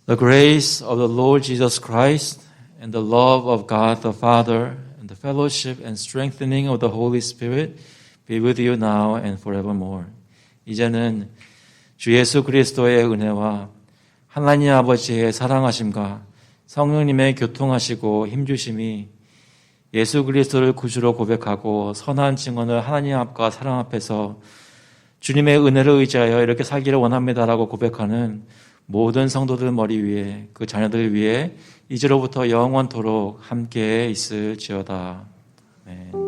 The grace of the Lord Jesus Christ and the love of God the Father and the fellowship and strengthening of the Holy Spirit be with you now and forevermore. 이제는 주 예수 그리스도의 은혜와 하나님 아버지의 사랑하심과 성령님의 교통하시고 힘주심이 예수 그리스도를 구주로 고백하고 선한 증언을 하나님 앞과 사람 앞에서 주님의 은혜를 의지하여 이렇게 살기를 원합니다라고 고백하는 모든 성도들 머리 위에 그 자녀들 위에 이제로부터 영원토록 함께 있을지어다. 아멘.